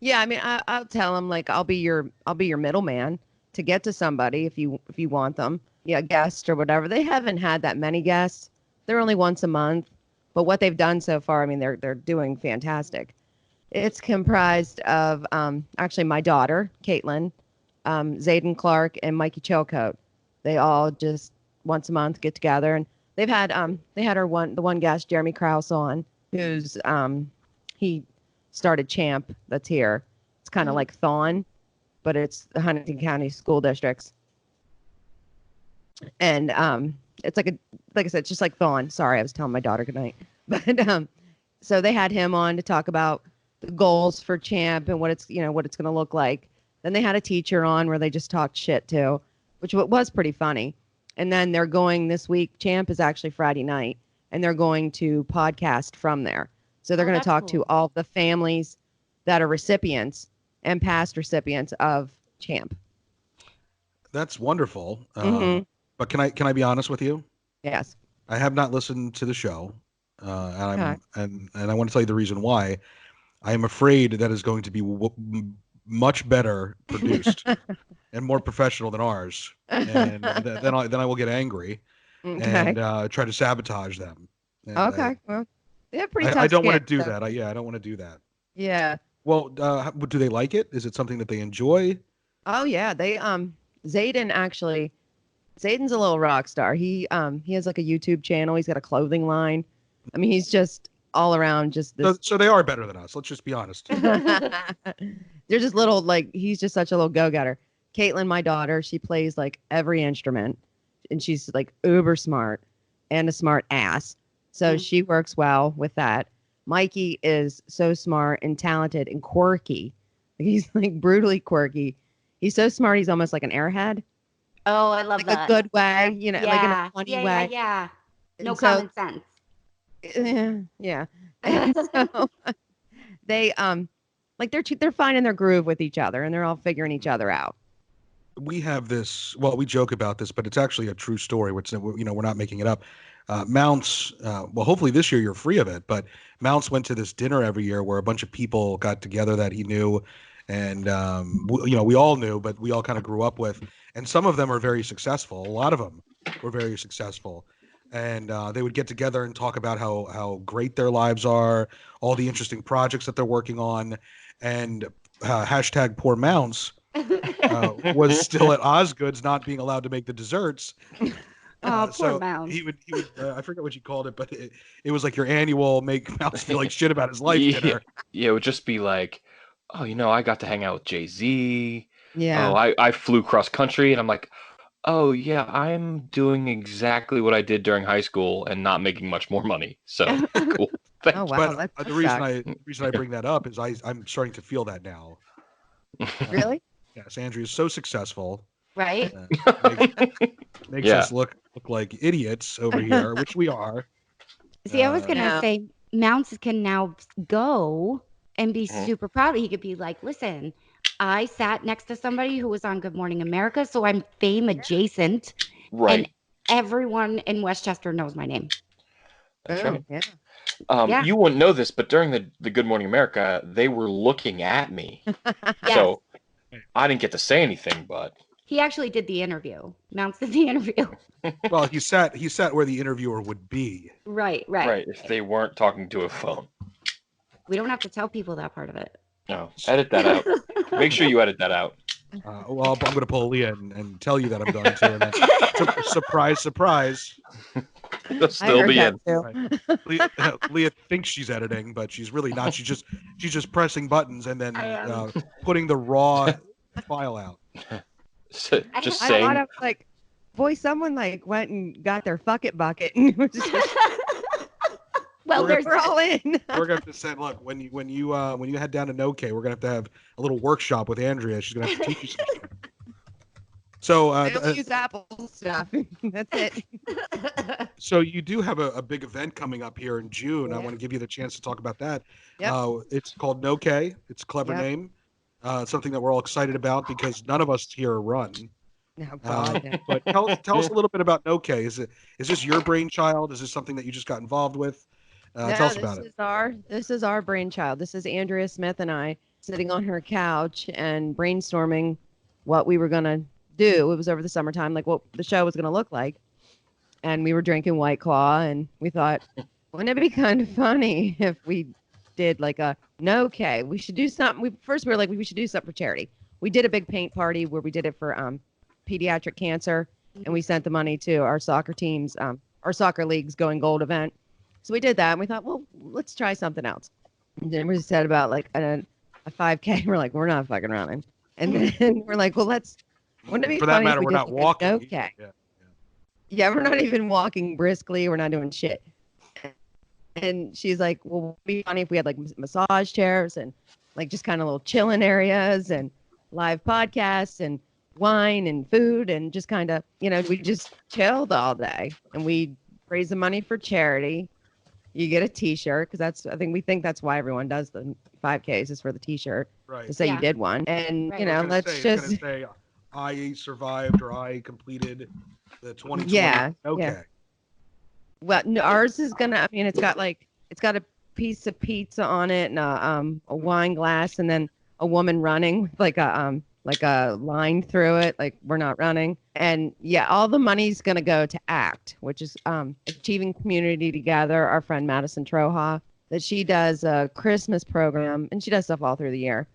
Yeah, I mean, I'll tell them like I'll be your middleman to get to somebody if you want them. Yeah, guest or whatever. They haven't had that many guests. They're only once a month, but what they've done so far, I mean, they're doing fantastic. It's comprised of actually my daughter, Caitlin, Zayden Clark, and Mikey Chilcote. They all just once a month get together, and they had the one guest, Jeremy Krause, on, who's he started Champ that's here. It's kind of like Thon, but it's the Huntington County School Districts. And it's like I said, it's just like Thawne. Sorry, I was telling my daughter goodnight. But so they had him on to talk about the goals for Champ and what it's going to look like. Then they had a teacher on where they just talked shit too, which was pretty funny. And then they're going this week. Champ is actually Friday night, and they're going to podcast from there. So they're going to talk to all the families that are recipients and past recipients of Champ. That's wonderful. Mm-hmm. But can I be honest with you? Yes. I have not listened to the show, and I want to tell you the reason why. I am afraid that is going to be much better produced and more professional than ours, and then I will get angry and try to sabotage them. And, okay, well, they're pretty tough. I don't want to do that. I don't want to do that. Yeah. Well, do they like it? Is it something that they enjoy? Oh yeah, they Zayden's a little rock star. He has like a YouTube channel. He's got a clothing line. I mean, he's just all around just this. So they are better than us. Let's just be honest. They're just little, like, he's just such a little go-getter. Caitlin, my daughter, she plays like every instrument, and she's like uber smart and a smart ass. So she works well with that. Mikey is so smart and talented and quirky. He's like brutally quirky. He's so smart. He's almost like an airhead. Oh, I love like that. a good way, like in a funny way. Yeah. No And common sense. Yeah. And so they like they're finding their groove with each other, and they're all figuring each other out. We have this. Well, we joke about this, but it's actually a true story. Which we're not making it up. Mounts. Well, hopefully this year you're free of it. But Mounts went to this dinner every year where a bunch of people got together that he knew, and we all knew, but we all kind of grew up with. And some of them are very successful. A lot of them were very successful. And they would get together and talk about how great their lives are, all the interesting projects that they're working on, and hashtag poor Mounts was still at Osgood's not being allowed to make the desserts. Oh, poor so Mounts. he would I forget what you called it, but it was like your annual make Mounts feel like shit about his life dinner. Yeah, it would just be like, oh, I got to hang out with Jay-Z. Yeah. Oh, I flew cross country, and I'm like, oh yeah, I'm doing exactly what I did during high school and not making much more money. So cool. Oh wow. But the reason I bring that up is I'm starting to feel that now. Really? Yes, Andrea is so successful. Right? Makes us look like idiots over here, which we are. See, I was gonna say Mounts can now go and be super proud. He could be like, listen, I sat next to somebody who was on Good Morning America, so I'm fame adjacent. Right. And everyone in Westchester knows my name. That's right. Yeah. You wouldn't know this, but during the Good Morning America, they were looking at me. Yes. So I didn't get to say anything, but He actually did the interview. Mounts did the interview. Well, he sat where the interviewer would be. Right. right, if they weren't talking to a phone. We don't have to tell people that part of it. No, edit that out. Make sure you edit that out. Well, I'm going to pull Leah and tell you that I'm going to. And then, surprise. It'll still be in. Right. Leah thinks she's editing, but she's really not. She's just pressing buttons and then putting the raw file out. Just I saying. thought of like, boy, someone like went and got their fuck it bucket and was just Well, we're all in. We're gonna have to say, look, when you head down to NoK, we're gonna have a little workshop with Andrea. She's gonna have to teach you some stuff. So I only use Apple stuff. That's it. So you do have a big event coming up here in June. I want to give you the chance to talk about that. Yep. It's called NoK. It's a clever name. Something that we're all excited about because none of us here run. Oh, God. But tell us a little bit about NoK. Is this your brainchild? Is this something that you just got involved with? Tell us about it. This is our brainchild. This is Andrea Smith and I sitting on her couch and brainstorming what we were gonna do. It was over the summertime, like what the show was gonna look like. And we were drinking White Claw, and we thought, wouldn't it be kind of funny if we did like a NoK? We should do something. We were like, we should do something for charity. We did a big paint party where we did it for pediatric cancer, and we sent the money to our soccer teams, our soccer league's Going Gold event. So we did that, and we thought, well, let's try something else. And then we said about like a 5K. We're like, we're not fucking running. And then we're like, well, wouldn't it be For that funny matter, if we we're did not like walking. a NoK? Yeah. Yeah, we're not even walking briskly. We're not doing shit. And she's like, well, it'd be funny if we had like massage chairs and like just kind of little chilling areas and live podcasts and wine and food and just kind of, we just chilled all day and we raise the money for charity. You get a t-shirt because we think that's why everyone does the 5Ks is for the t-shirt Right. to say you Yeah. did one. And, Right. It's gonna say I survived or I completed the 2020. Yeah. Okay. Yeah. Well, no, ours is gonna. It's got a piece of pizza on it and a wine glass, and then a woman running with like a line through it. Like we're not running, and yeah, all the money's gonna go to ACT, which is Achieving Community Together. Our friend Madison Troha, that she does a Christmas program, and she does stuff all through the year,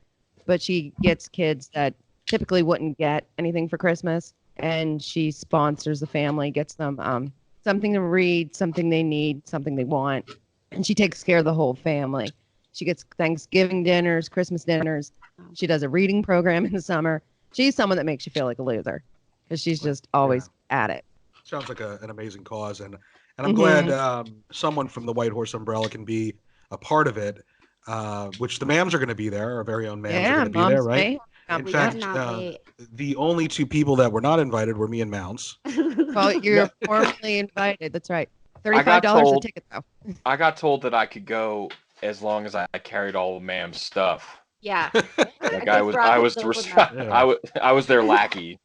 but she gets kids that typically wouldn't get anything for Christmas, and she sponsors the family, gets them something to read, something they need, something they want. And she takes care of the whole family. She gets Thanksgiving dinners, Christmas dinners. She does a reading program in the summer. She's someone that makes you feel like a loser because she's just always at it. Sounds like an amazing cause. And I'm glad someone from the White Horse Umbrella can be a part of it, which the mams are going to be there. Our very own mams are going to be there, right? In fact, the only two people that were not invited were me and Mounts. Well, you're formally invited. That's right. $35 a ticket, though. I got told that I could go as long as I carried all of Mam's stuff. Yeah. Like I was their lackey.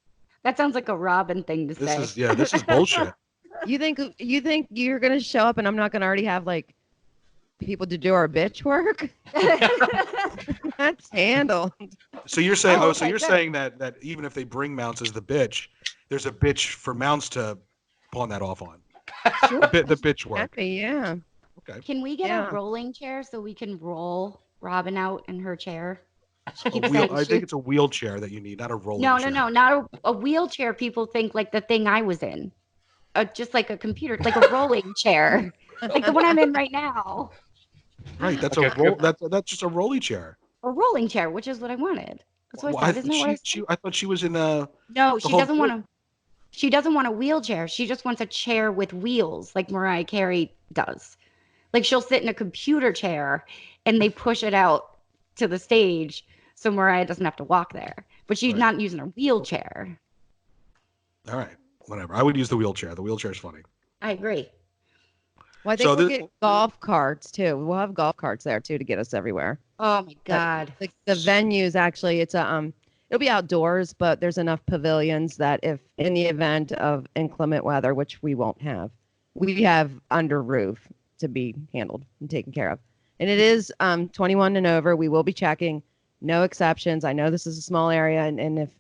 That sounds like a Robin thing to say. This is bullshit. You think you're gonna show up and I'm not gonna already have like people to do our bitch work? That's handled. So you're saying, you're saying that even if they bring Mounts as the bitch, there's a bitch for Mounts to pawn that off on. Sure. The bitch work. Happy, yeah. Okay. Can we get a rolling chair so we can roll Robin out in her chair? I think it's a wheelchair that you need, not a rolling chair. No, not a wheelchair. People think like the thing I was in, just like a computer, like a rolling chair, like the one I'm in right now. Right, that's that's just a rolly chair. A rolling chair, which is what I wanted. That's what I thought. I thought she was in a. No, she doesn't want to. She doesn't want a wheelchair. She just wants a chair with wheels, like Mariah Carey does. Like she'll sit in a computer chair, and they push it out to the stage, so Mariah doesn't have to walk there. But she's not using a wheelchair. All right, whatever. I would use the wheelchair. The wheelchair's funny. I agree. Well, I think we'll get golf carts too. We'll have golf carts there too to get us everywhere. Oh my God! Like the venues actually, it's it'll be outdoors, but there's enough pavilions that if in the event of inclement weather, which we won't have, we have under roof to be handled and taken care of. And it is 21 and over. We will be checking, no exceptions. I know this is a small area, and if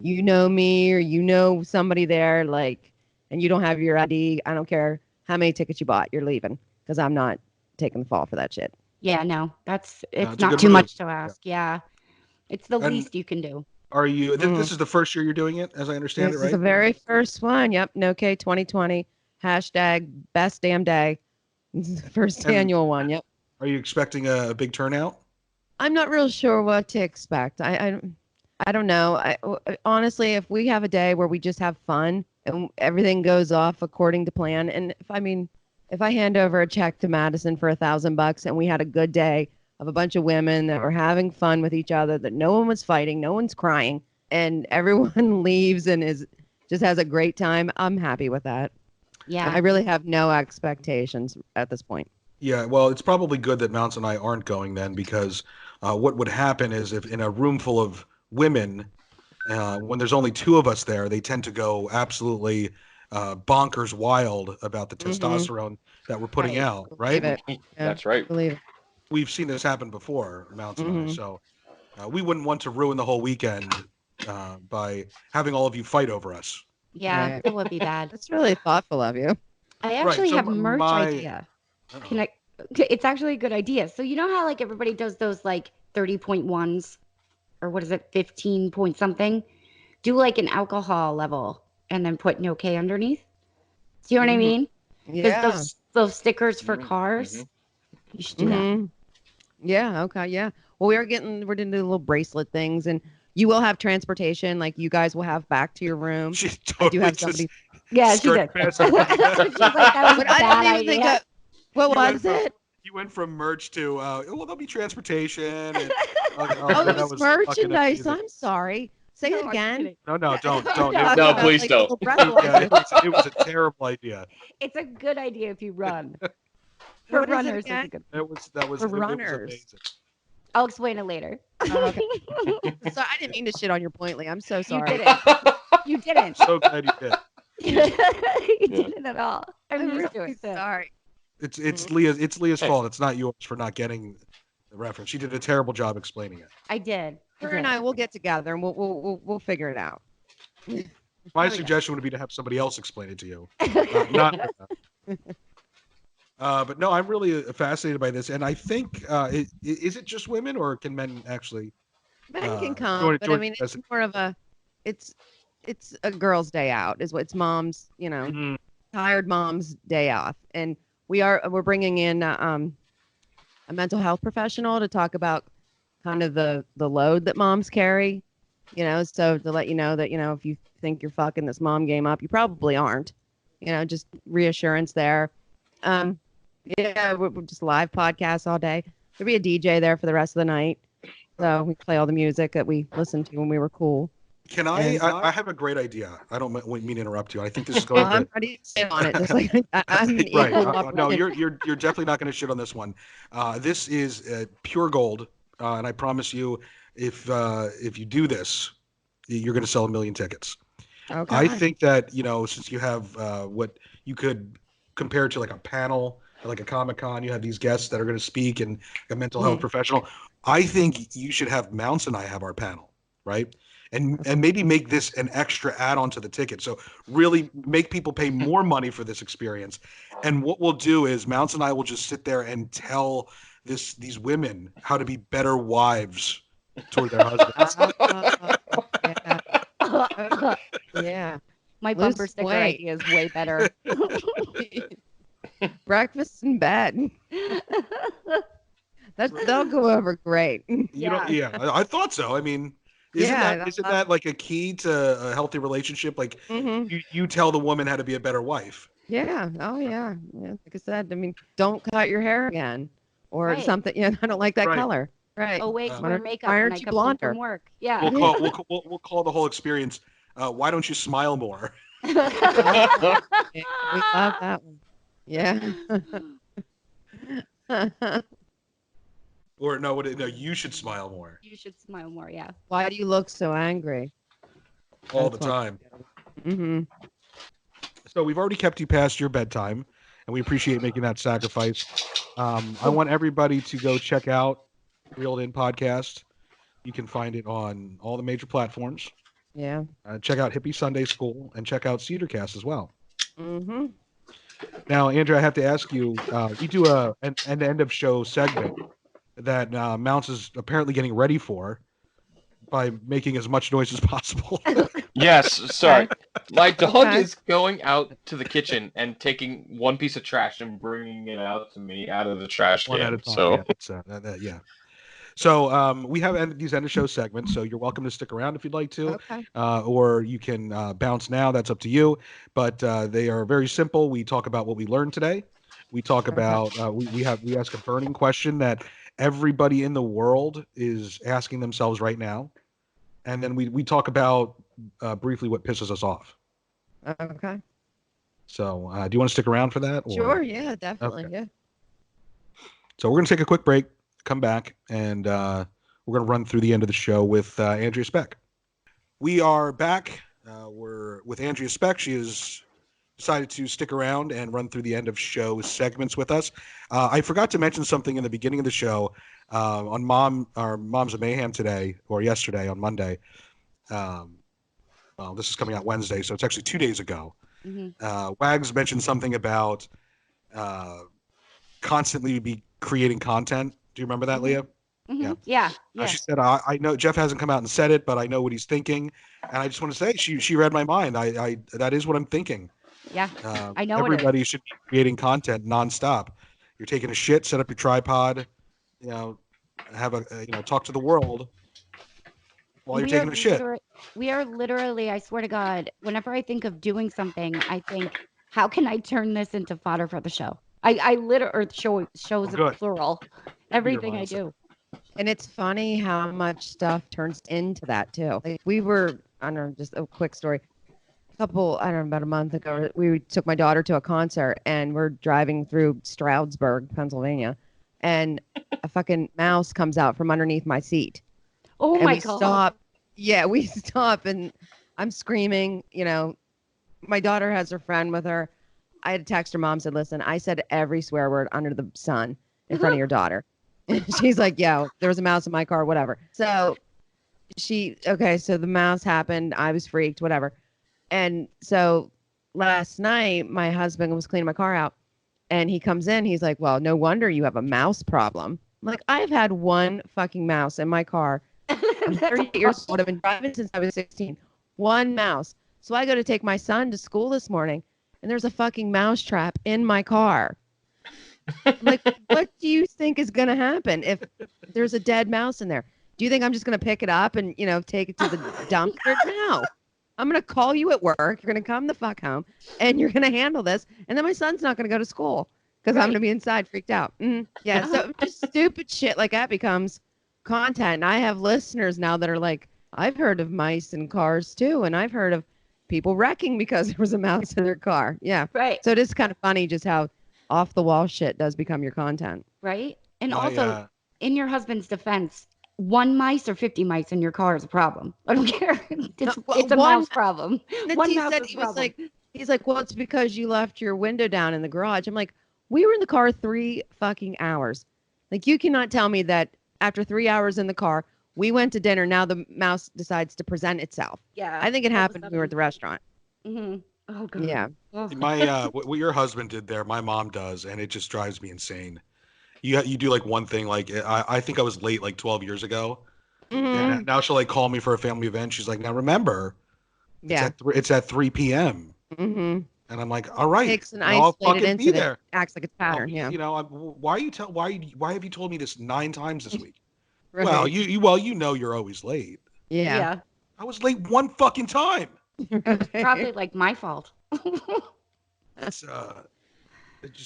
you know me or you know somebody there, like, and you don't have your ID, I don't care how many tickets you bought, you're leaving because I'm not taking the fall for that shit. Yeah, no, it's not too much to ask. Yeah. It's the least you can do. Are you? This is the first year you're doing it, as I understand it, right? This is the very first one. Yep. No K 2020. Hashtag best damn day. This is the first annual one. Yep. Are you expecting a big turnout? I'm not real sure what to expect. I don't know. Honestly, if we have a day where we just have fun and everything goes off according to plan, and if I hand over a check to Madison for $1,000 and we had a good day of a bunch of women that were having fun with each other, that no one was fighting, no one's crying, and everyone leaves and just has a great time, I'm happy with that. Yeah. I really have no expectations at this point. Yeah, well, it's probably good that Mounts and I aren't going then, because what would happen is if in a room full of women, when there's only two of us there, they tend to go absolutely bonkers wild about the testosterone that we're putting out, right? That's right. Believe it. We've seen this happen before, Mounts and I, so we wouldn't want to ruin the whole weekend by having all of you fight over us. Yeah, it would be bad. That's really thoughtful of you. I actually have a merch idea. It's actually a good idea. So you know how like everybody does those like 30.1s or what is it, 15 point something? Do like an alcohol level and then put no K underneath. Do you know what I mean? Yeah. Those stickers for cars. You should do that. Yeah. Okay. Yeah. Well, we're doing little bracelet things, and you will have transportation. Like you guys will have back to your room. She totally Yeah, she Skirt did. past She's like, that was a But I bad didn't even think idea. of what You went was from- it? You went from merch to well, there'll be transportation. And, Oh, that it was was fucking merchandise. amazing. I'm sorry. Say No, it I'm again. kidding. No, don't. No, It Talking was, No, about, please like, don't. little yeah, breathalyzer. it was a terrible idea. It's a good idea if you run. For What is it runners, it's a again? good. That was For it was runners. amazing. I'll explain it later. Oh, okay. So I didn't mean to shit on your pointly. I'm so You sorry. didn't. You didn't. So glad you did. You didn't at all. I'm I'm used to really it. So. sorry. It's Leah's Hey. fault. It's not yours for not getting the reference. She did a terrible job explaining it. I did. Her and I will get together and we'll figure it out. My we go. suggestion would be to have somebody else explain it to you. Not but no, I'm really fascinated by this, and I think is it just women, or can men actually? Men can come, join- but join I mean, as it's more of a, it's a girl's day out. Is what it's mom's, Mhm. tired mom's day off, and we're bringing in a mental health professional to talk about kind of the load that moms carry. So to let you know that if you think you're fucking this mom game up, you probably aren't. Just reassurance there. Yeah, we're just live podcasts all day. There'll be a DJ there for the rest of the night. So we play all the music that we listened to when we were cool. Can And- I have a great idea. I don't mean to interrupt you. I think this is going Well, I'm to. ready to sit on it. Just like I'm an Right. equal No, opportunity. you're definitely not going to shit on this one. This is pure gold, and I promise you, if you do this, you're going to sell 1 million tickets. Okay. I think that since you have what you could compare to like a panel, like a Comic-Con, you have these guests that are going to speak and a mental health professional. I think you should have Mounts and I have our panel, right? And maybe make this an extra add-on to the ticket. So really make people pay more money for this experience. And what we'll do is Mounts and I will just sit there and tell these women how to be better wives toward their husbands. Yeah. My Lose bumper sticker weight. idea is way better. Breakfast in bed. They'll go over great. I thought so. I mean, isn't that like a key to a healthy relationship? Like you tell the woman how to be a better wife. Yeah. Oh yeah. Yeah. Like I said, I mean, don't cut your hair again or Right. something. Yeah, I don't like that Right. color. Right. Oh wait, Why wear aren't- makeup why when aren't I you come home blonder? from work. Yeah. We'll call the whole experience. Why don't you smile more? Yeah, we love that one. Yeah. Or no, you should smile more You should smile more. Yeah. Why do you look so angry? all That's the what- time. Mm-hmm. So we've already kept you past your bedtime, and we appreciate making that sacrifice. I want everybody to go check out Reeled In Podcast. You can find it on all the major platforms. Yeah. Check out Hippie Sunday School and check out Cedarcast as well. Mm-hmm. Now, Andrew, I have to ask you, you do an end of show segment that Mounts is apparently getting ready for by making as much noise as possible. Yes, sorry. My dog Okay. is going out to the kitchen and taking one piece of trash and bringing it out to me out of the trash One at a can. time. So Yeah, it's, yeah. So we have these end of show segments, so you're welcome to stick around if you'd like to, Okay. or you can bounce now. That's up to you. But they are very simple. We talk about what we learned today. We talk about we ask a burning question that everybody in the world is asking themselves right now, and then we talk about briefly what pisses us off. Okay. So do you want to stick around for that? Or? Sure. Yeah. Definitely. Okay. Yeah. So we're going to take a quick break, come back, and we're going to run through the end of the show with Andrea Speck. We are back. We're with Andrea Speck. She has decided to stick around and run through the end of show segments with us. I forgot to mention something in the beginning of the show on Moms of Mayhem today, or yesterday on Monday. Well, this is coming out Wednesday, so it's actually 2 days ago. Mm-hmm. Wags mentioned something about constantly be creating content. Do you remember that, Leah? Mm-hmm. Yeah. She said, I know Jeff hasn't come out and said it, but I know what he's thinking. And I just want to say she read my mind. I that is what I'm thinking. Yeah. I know everybody should be creating content nonstop. You're taking a shit, set up your tripod, have a talk to the world. while you're taking a shit. We are literally, I swear to God, whenever I think of doing something, I think, how can I turn this into fodder for the show? I literally, or shows plural, everything I do. And it's funny how much stuff turns into that too. Like we were, I don't know, just a quick story. About a month ago, we took my daughter to a concert and we're driving through Stroudsburg, Pennsylvania, and a fucking mouse comes out from underneath my seat. Oh and my we God. Stop. Yeah, we stop and I'm screaming, my daughter has her friend with her. I had to text her mom, said, listen, I said every swear word under the sun in front of your daughter. And she's like, yeah, there was a mouse in my car, whatever. So so the mouse happened. I was freaked, whatever. And so last night, my husband was cleaning my car out and he comes in. He's like, well, no wonder you have a mouse problem. I'm like, I've had one fucking mouse in my car. I'm 38 years old. I've been driving since I was 16. One mouse. So I go to take my son to school this morning and there's a fucking mouse trap in my car. I'm like, what do you think is going to happen if there's a dead mouse in there? Do you think I'm just going to pick it up and, take it to the dumpster? No. I'm going to call you at work. You're going to come the fuck home and you're going to handle this. And then my son's not going to go to school because I'm going to be inside freaked out. Yeah. So just stupid shit like that becomes content. And I have listeners now that are like, I've heard of mice in cars too. And I've heard of people wrecking because there was a mouse in their car. Yeah. Right. So it is kind of funny just how off the wall shit does become your content. Right. And also, in your husband's defense, 1 mice or 50 mice in your car is a problem. I don't care. It's a mouse problem. One mouse is a problem. He's like, well, it's because you left your window down in the garage. I'm like, we were in the car 3 fucking hours. Like, you cannot tell me that after 3 hours in the car, we went to dinner. Now the mouse decides to present itself. Yeah. I think it happened when we were at the restaurant. Mm-hmm. Oh, God. Yeah. My what your husband did there, my mom does, and it just drives me insane. You do like one thing, like I think I was late like 12 years ago, and now she'll like call me for a family event. She's like, now remember, it's at 3 p.m. And I'm like, all right, takes an I'll isolated fucking be there. Acts like it's pattern. Yeah. Why have you told me this 9 times this week? Right. Well, you know you're always late. Yeah. I was late one fucking time. Probably like my fault. It's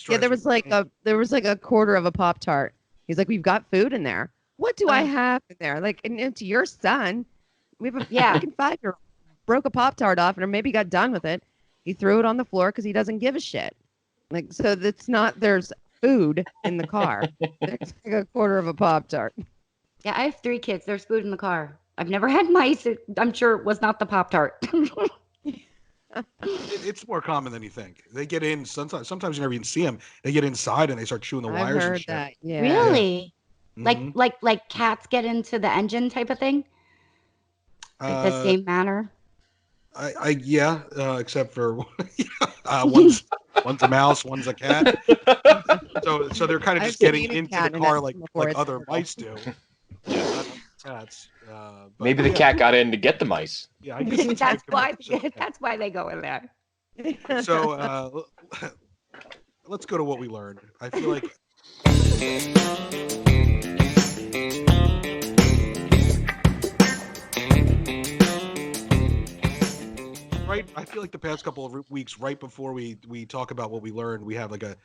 there was like a quarter of a Pop-Tart. He's like, we've got food in there. What do I have in there? Like, and to your son, we have a fucking 5-year-old broke a Pop-Tart off and maybe got done with it. He threw it on the floor because he doesn't give a shit. Like, so it's not, there's food in the car. There's like a quarter of a Pop-Tart. Yeah, I have 3 kids. There's food in the car. I've never had mice. I'm sure it was not the Pop-Tart. It's more common than you think. They get in sometimes you never even see them. They get inside and they start chewing the wires. I've heard and shit. that. Yeah. Really? Yeah. Like cats get into the engine type of thing? Like the same manner? Except for one's a mouse, one's a cat. So they're kind of just getting into the car like other mice do. Yeah, not cats. Maybe the cat got in to get the mice. Yeah, I guess that's why they go in there. So let's go to what we learned. I feel like I feel like the past couple of weeks, right before we talk about what we learned, we have like a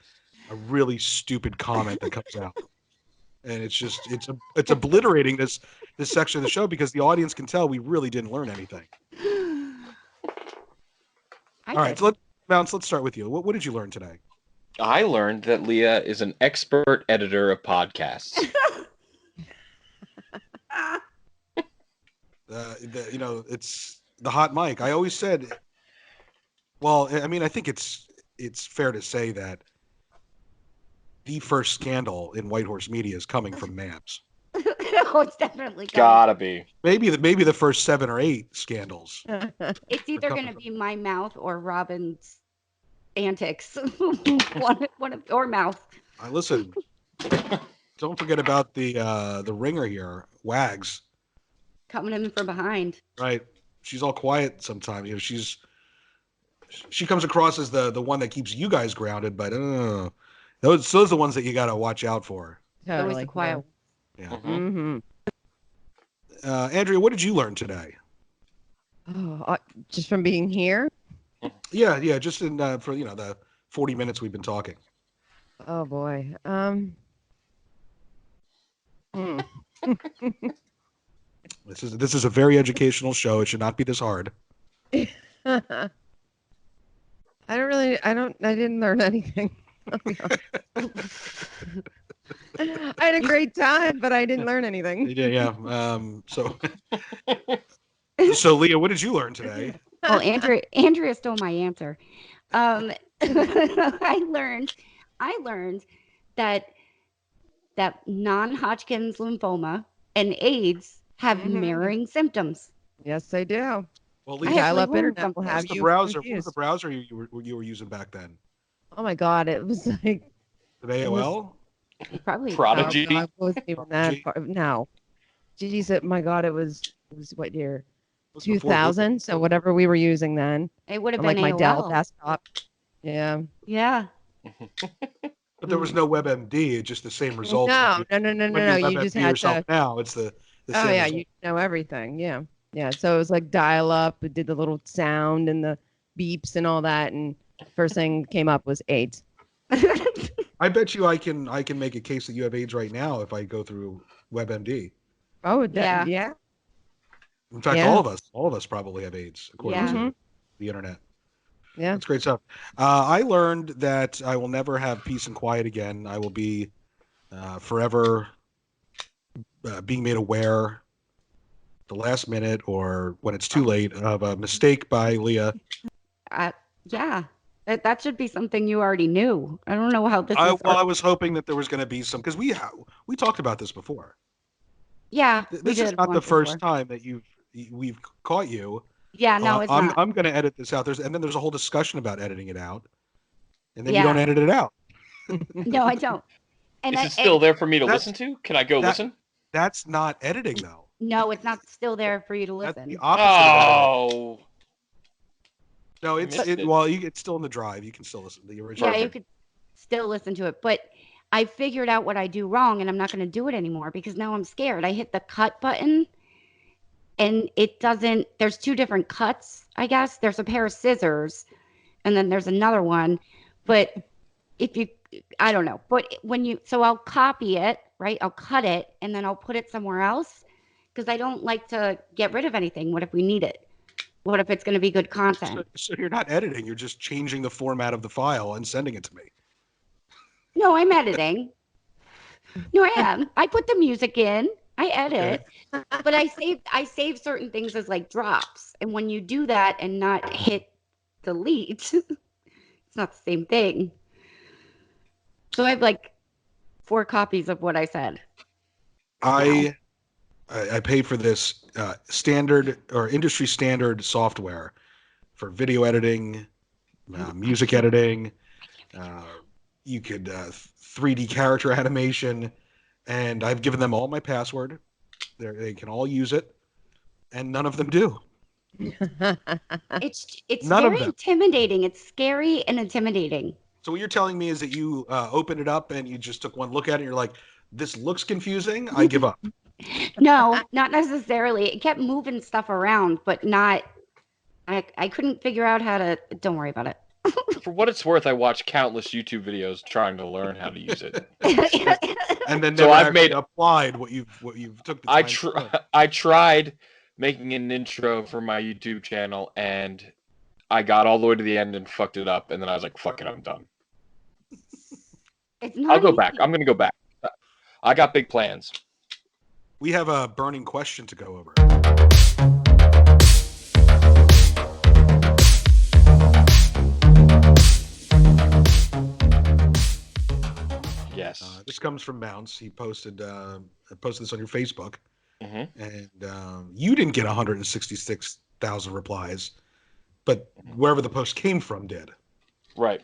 really stupid comment that comes out. And it's obliterating this section of the show because the audience can tell we really didn't learn anything. All right, so let's start with you. What did you learn today? I learned that Leah is an expert editor of podcasts. It's the hot mic. I always said, well, I mean, I think it's fair to say that the first scandal in White Horse Media is coming from Mabs. Oh, it's definitely gotta be. Maybe the first 7 or 8 scandals. It's either going to be my mouth or Robin's antics. one or mouth. Listen. Don't forget about the ringer here, Wags. Coming in from behind. Right. She's all quiet sometimes. She comes across as the one that keeps you guys grounded, but those are the ones that you got to watch out for. Totally. Always the quiet. Yeah. Mm-hmm. Andrea, what did you learn today? Oh, just from being here? Yeah, just in for the 40 minutes we've been talking. Oh boy. This is a very educational show. It should not be this hard. I didn't learn anything. I'll be honest. I had a great time, but I didn't learn anything. Yeah. So Leah, what did you learn today? Well, Andrea stole my answer. I learned that non-Hodgkin's lymphoma and AIDS have mirroring symptoms. Yes, they do. Well, I Leah, dial-up learned internet will something. have what was you the confused. browser you were using back then? Oh my God, it was like The AOL? Probably Prodigy. Oh, God, it wasn't even that far. No. Geez, my God, it was what year? It was before 2000. So whatever we were using then, It would have on, been like my Dell AOL. desktop. Yeah. Yeah. But there was no WebMD. It's just the same results. No. When you You just WebMD had yourself to. now, it's the Oh same yeah, result. you know everything. Yeah. Yeah. So it was like dial up. It did the little sound and the beeps and all that. And first thing came up was AIDS. I bet you I can make a case that you have AIDS right now if I go through WebMD. Oh Yeah. yeah. In fact, Yeah. all of us probably have AIDS according Yeah. to the internet. Yeah. That's great stuff. I learned that I will never have peace and quiet again. I will be forever being made aware the last minute or when it's too late of a mistake by Leah. Yeah. That should be something you already knew. I don't know how this is. I was hoping that there was going to be some because we talked about this before. Yeah. This is not the first time that we've caught you. Yeah, no, it's not. I'm going to edit this out. And then there's a whole discussion about editing it out, and then you Yeah. don't edit it out. No, I don't. And Is it still there for me to listen to? Can I go listen? That's not editing, though. No, it's not still there for you to That's listen. the opposite of editing. Oh. No, missed it. it's still in the drive. You can still listen to the original. Yeah, you could still listen to it, but I figured out what I do wrong, and I'm not going to do it anymore because now I'm scared. I hit the cut button, and it doesn't. There's two different cuts, I guess. There's a pair of scissors, and then there's another one. But I don't know. But so I'll copy it, right? I'll cut it, and then I'll put it somewhere else because I don't like to get rid of anything. What if we need it? What if it's going to be good content? So you're not editing. You're just changing the format of the file and sending it to me. No, I'm editing. No, I am. I put the music in. I edit, but I save certain things as like drops. And when you do that and not hit delete, it's not the same thing. So I have like 4 copies of what I said. I pay for this standard or industry standard software for video editing, music editing. You could 3D character animation, and I've given them all my password. They can all use it, and none of them do. It's None of very them. intimidating. It's scary and intimidating. So what you're telling me is that you opened it up and you just took one look at it and you're like, this looks confusing. I give up. No, not necessarily. It kept moving stuff around, but not. I couldn't figure out how to. Don't worry about it. For what it's worth, I watched countless YouTube videos trying to learn how to use it. And then So never I've actually applied what you've took the time to learn. I tried making an intro for my YouTube channel, and I got all the way to the end and fucked it up, and then I was like, fuck it, I'm done. It's not I'll go easy. back. I'm going to go back. I got big plans. We have a burning question to go over. Yes. This comes from Mounts. He posted this on your Facebook, and you didn't get 166,000 replies, but wherever the post came from did. Right.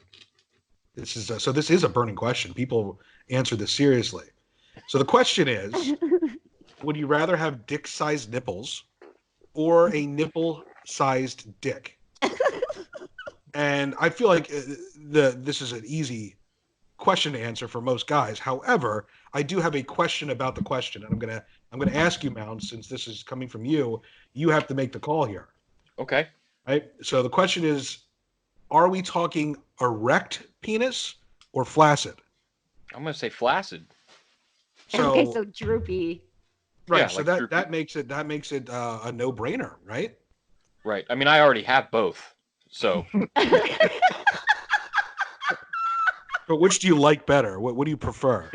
This is a burning question. People answer this seriously. So the question is, would you rather have dick-sized nipples or a nipple-sized dick? And I feel like this is an easy question to answer for most guys. However, I do have a question about the question, and I'm gonna ask you, Mount, since this is coming from you. You have to make the call here. Okay. Right. So the question is, are we talking erect penis or flaccid? I'm gonna say flaccid. Okay, so droopy. Right. Yeah, so like that droopy. that makes it a no-brainer, right? Right. I mean, I already have both. So But which do you like better? What do you prefer?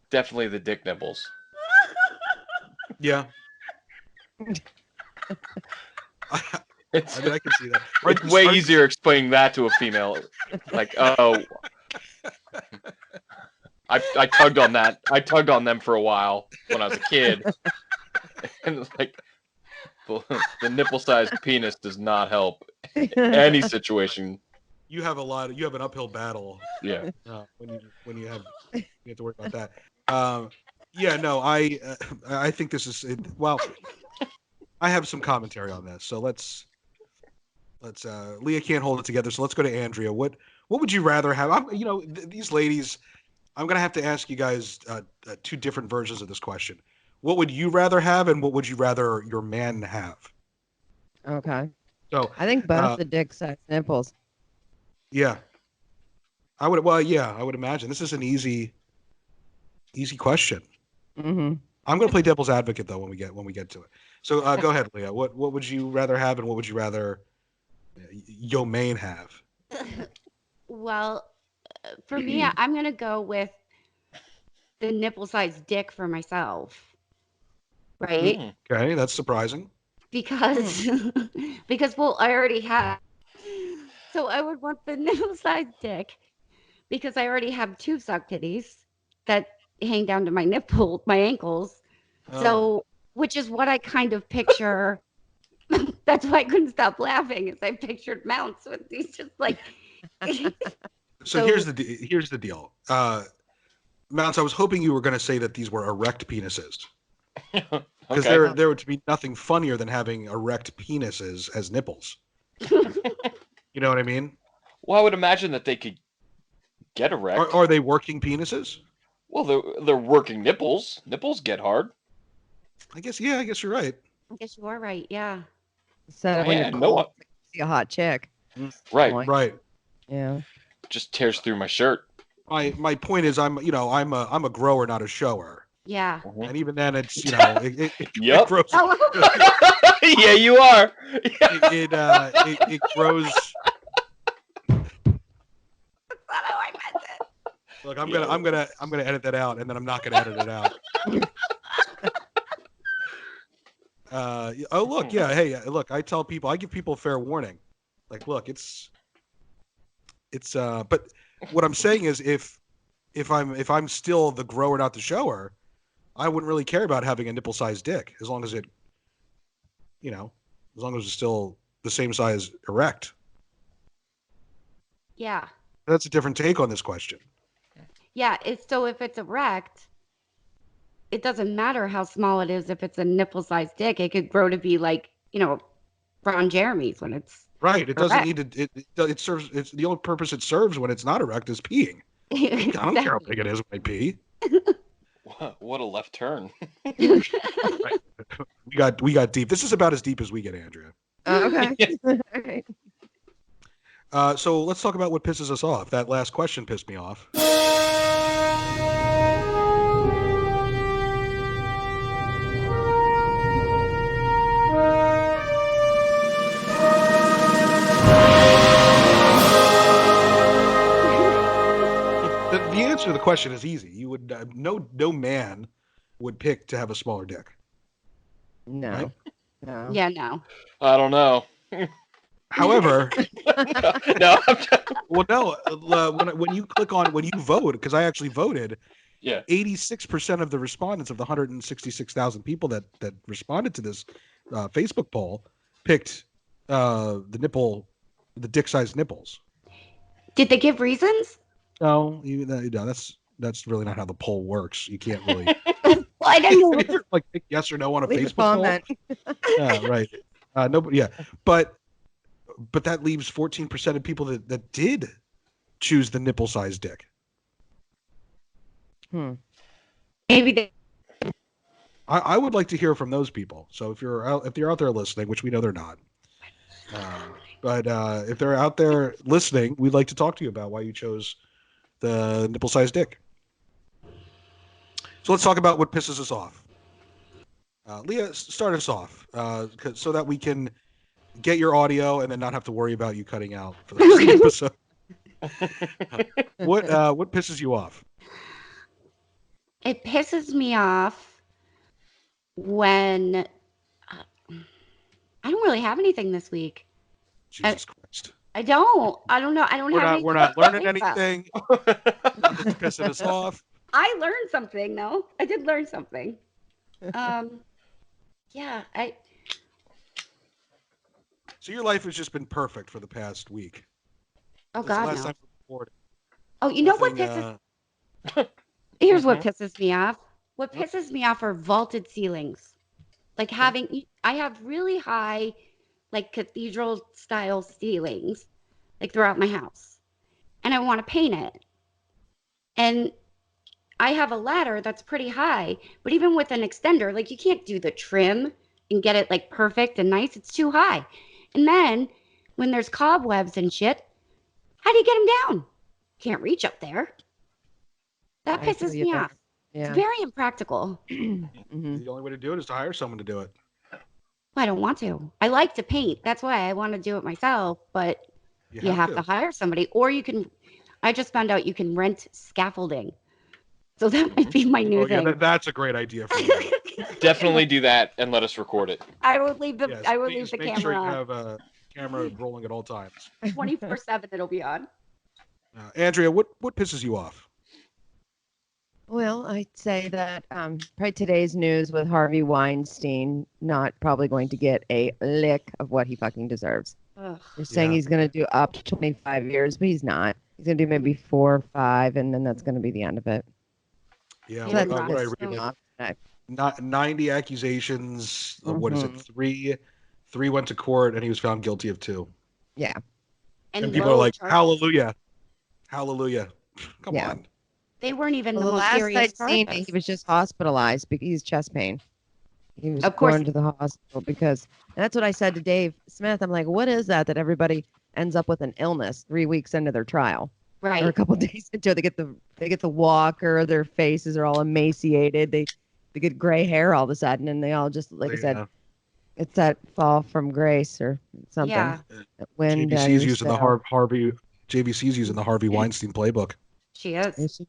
definitely the dick nipples. Yeah. It's, I mean, I can see that. it's way easier explaining that to a female. Like, oh, I tugged on that. I tugged on them for a while when I was a kid, and like the nipple-sized penis does not help any situation. You have an uphill battle. Yeah. When you have to worry about that. Yeah, no, I think this is well. I have some commentary on this, so let's Leah can't hold it together, so let's go to Andrea. What would you rather have? These ladies. I'm gonna have to ask you guys two different versions of this question. What would you rather have, and what would you rather your man have? Okay. So I think both the dick size nipples. Yeah, I would. Well, yeah, I would imagine this is an easy question. Mm-hmm. I'm going to play devil's advocate though when we get to it. So go ahead, Leah. What would you rather have, and what would you rather your main have? Well, for me, I'm gonna go with the nipple-sized dick for myself, right? Okay, that's surprising. Because well, I already have. So I would want the nipple-sized dick because I already have two suck titties that hang down to my ankles. So, which is what I kind of picture. That's why I couldn't stop laughing, as I pictured Mounts with these just like. So here's the deal. Mounts, I was hoping you were going to say that these were erect penises. Because Okay. there would be nothing funnier than having erect penises as nipples. You know what I mean? Well, I would imagine that they could get erect. Are they working penises? Well, they're working nipples. Nipples get hard. I guess you're right. I guess you are right. Yeah. So when you're cold, you see a hot chick. Right. Right. Yeah. Just tears through my shirt. My point is I'm a grower, not a shower. Yeah. And even then it's it grows. Yeah, you are. It grows. That's not how I meant it. Look, I'm gonna edit that out, and then I'm not gonna edit it out. Look, yeah, hey, look, I give people fair warning. Like, look, it's but what I'm saying is if I'm still the grower, not the shower, I wouldn't really care about having a nipple-sized dick as long as it's still the same size erect. Yeah. That's a different take on this question. Yeah. So if it's erect, it doesn't matter how small it is. If it's a nipple-sized dick, it could grow to be like, Ron Jeremy's when it's right. It doesn't erect. need to. It serves. It's the only purpose it serves when it's not erect is peeing. I don't care how big it is when I pee. What a left turn. Right. We got deep. This is about as deep as we get, Andrea. Okay. All right. So let's talk about what pisses us off. That last question pissed me off. The answer to the question is easy. You would no man would pick to have a smaller dick. No. Right? No. Yeah. No. I don't know. However, No. well, no. When you vote, because I actually voted, Yeah. 86% of the respondents of the 166,000 people that responded to this Facebook poll picked the dick-sized nipples. Did they give reasons? No, that's really not how the poll works. You can't really I didn't know. like pick yes or no on a Leave a Facebook poll. comment. Yeah, right. Nobody. Yeah, but that leaves 14% of people that did choose the nipple-sized dick. Maybe they. I would like to hear from those people. So if you're out there listening, which we know they're not, but if they're out there listening, we'd like to talk to you about why you chose the nipple-sized dick. So let's talk about what pisses us off. Leah, start us off so that we can get your audio and then not have to worry about you cutting out for the rest of the episode. What pisses you off? It pisses me off when I don't really have anything this week. Jesus Christ. I don't know. I don't have. We're not learning anything. Nothing's pissing us off. I learned something though. I did learn something. Yeah. So your life has just been perfect for the past week. Oh That's God, the last no. time we recorded. Oh, you know what pisses? Here's what pisses me off. What pisses me off are vaulted ceilings. Like I have really high, like cathedral style ceilings, like throughout my house, and I want to paint it. And I have a ladder that's pretty high, but even with an extender, like you can't do the trim and get it like perfect and nice. It's too high. And then when there's cobwebs and shit, how do you get them down? Can't reach up there. That pisses me off. Yeah. It's very impractical. The only way to do it is to hire someone to do it. I don't want to. I like to paint. That's why I want to do it myself, but you have to hire somebody. Or you can, I just found out you can rent scaffolding. So that might be my new thing. Yeah, that's a great idea for you. Definitely do that and let us record it. I will leave the camera make sure you on. have a camera rolling at all times. 24/7 it'll be on. Andrea, what pisses you off? Well, I'd say that probably today's news with Harvey Weinstein not probably going to get a lick of what he fucking deserves. They're saying he's going to do up to 25 years, but he's not. He's going to do maybe 4 or 5, and then that's going to be the end of it. Yeah, So what I read, 90 accusations. What is it? Three went to court, and he was found guilty of 2. Yeah. And people are like, hallelujah. Hallelujah. Come on. They weren't even the most last serious I'd seen, he was just hospitalized because he's chest pain. He was going to the hospital because, and that's what I said to Dave Smith. I'm like, what is that everybody ends up with an illness 3 weeks into their trial? Right. Or a couple days into it, they get the walker, their faces are all emaciated, they get gray hair all of a sudden, and they all just, like I said, it's that fall from grace or something. Yeah. When JVC's using the JVC's using the Harvey Weinstein playbook. She is.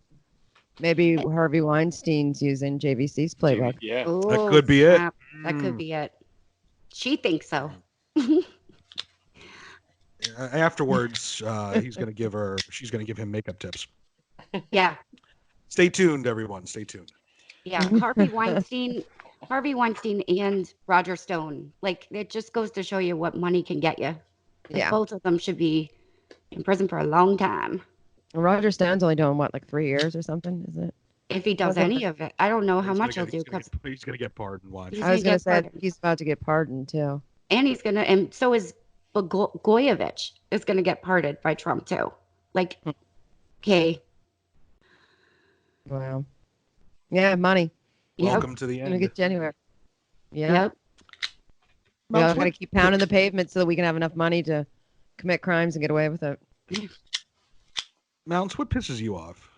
Maybe Harvey Weinstein's using JVC's playbook. Yeah. Ooh, that could be it. That could be it. She thinks so. Afterwards, she's going to give him makeup tips. Yeah. Stay tuned, everyone. Stay tuned. Yeah. Harvey Weinstein and Roger Stone. Like, it just goes to show you what money can get you. Like, both of them should be in prison for a long time. Roger Stone's only doing what, like 3 years or something, is it? If he does any of it, I don't know how much he'll do. He's going to get pardoned. Watch. I was going to say he's about to get pardoned too. And so is Blagojevich is going to get pardoned by Trump too. Like, okay. Wow. Yeah, money. Welcome to the end. Gonna get you anywhere. Yeah. Yep. We all got to keep pounding the pavement so that we can have enough money to commit crimes and get away with it. Mounts, what pisses you off?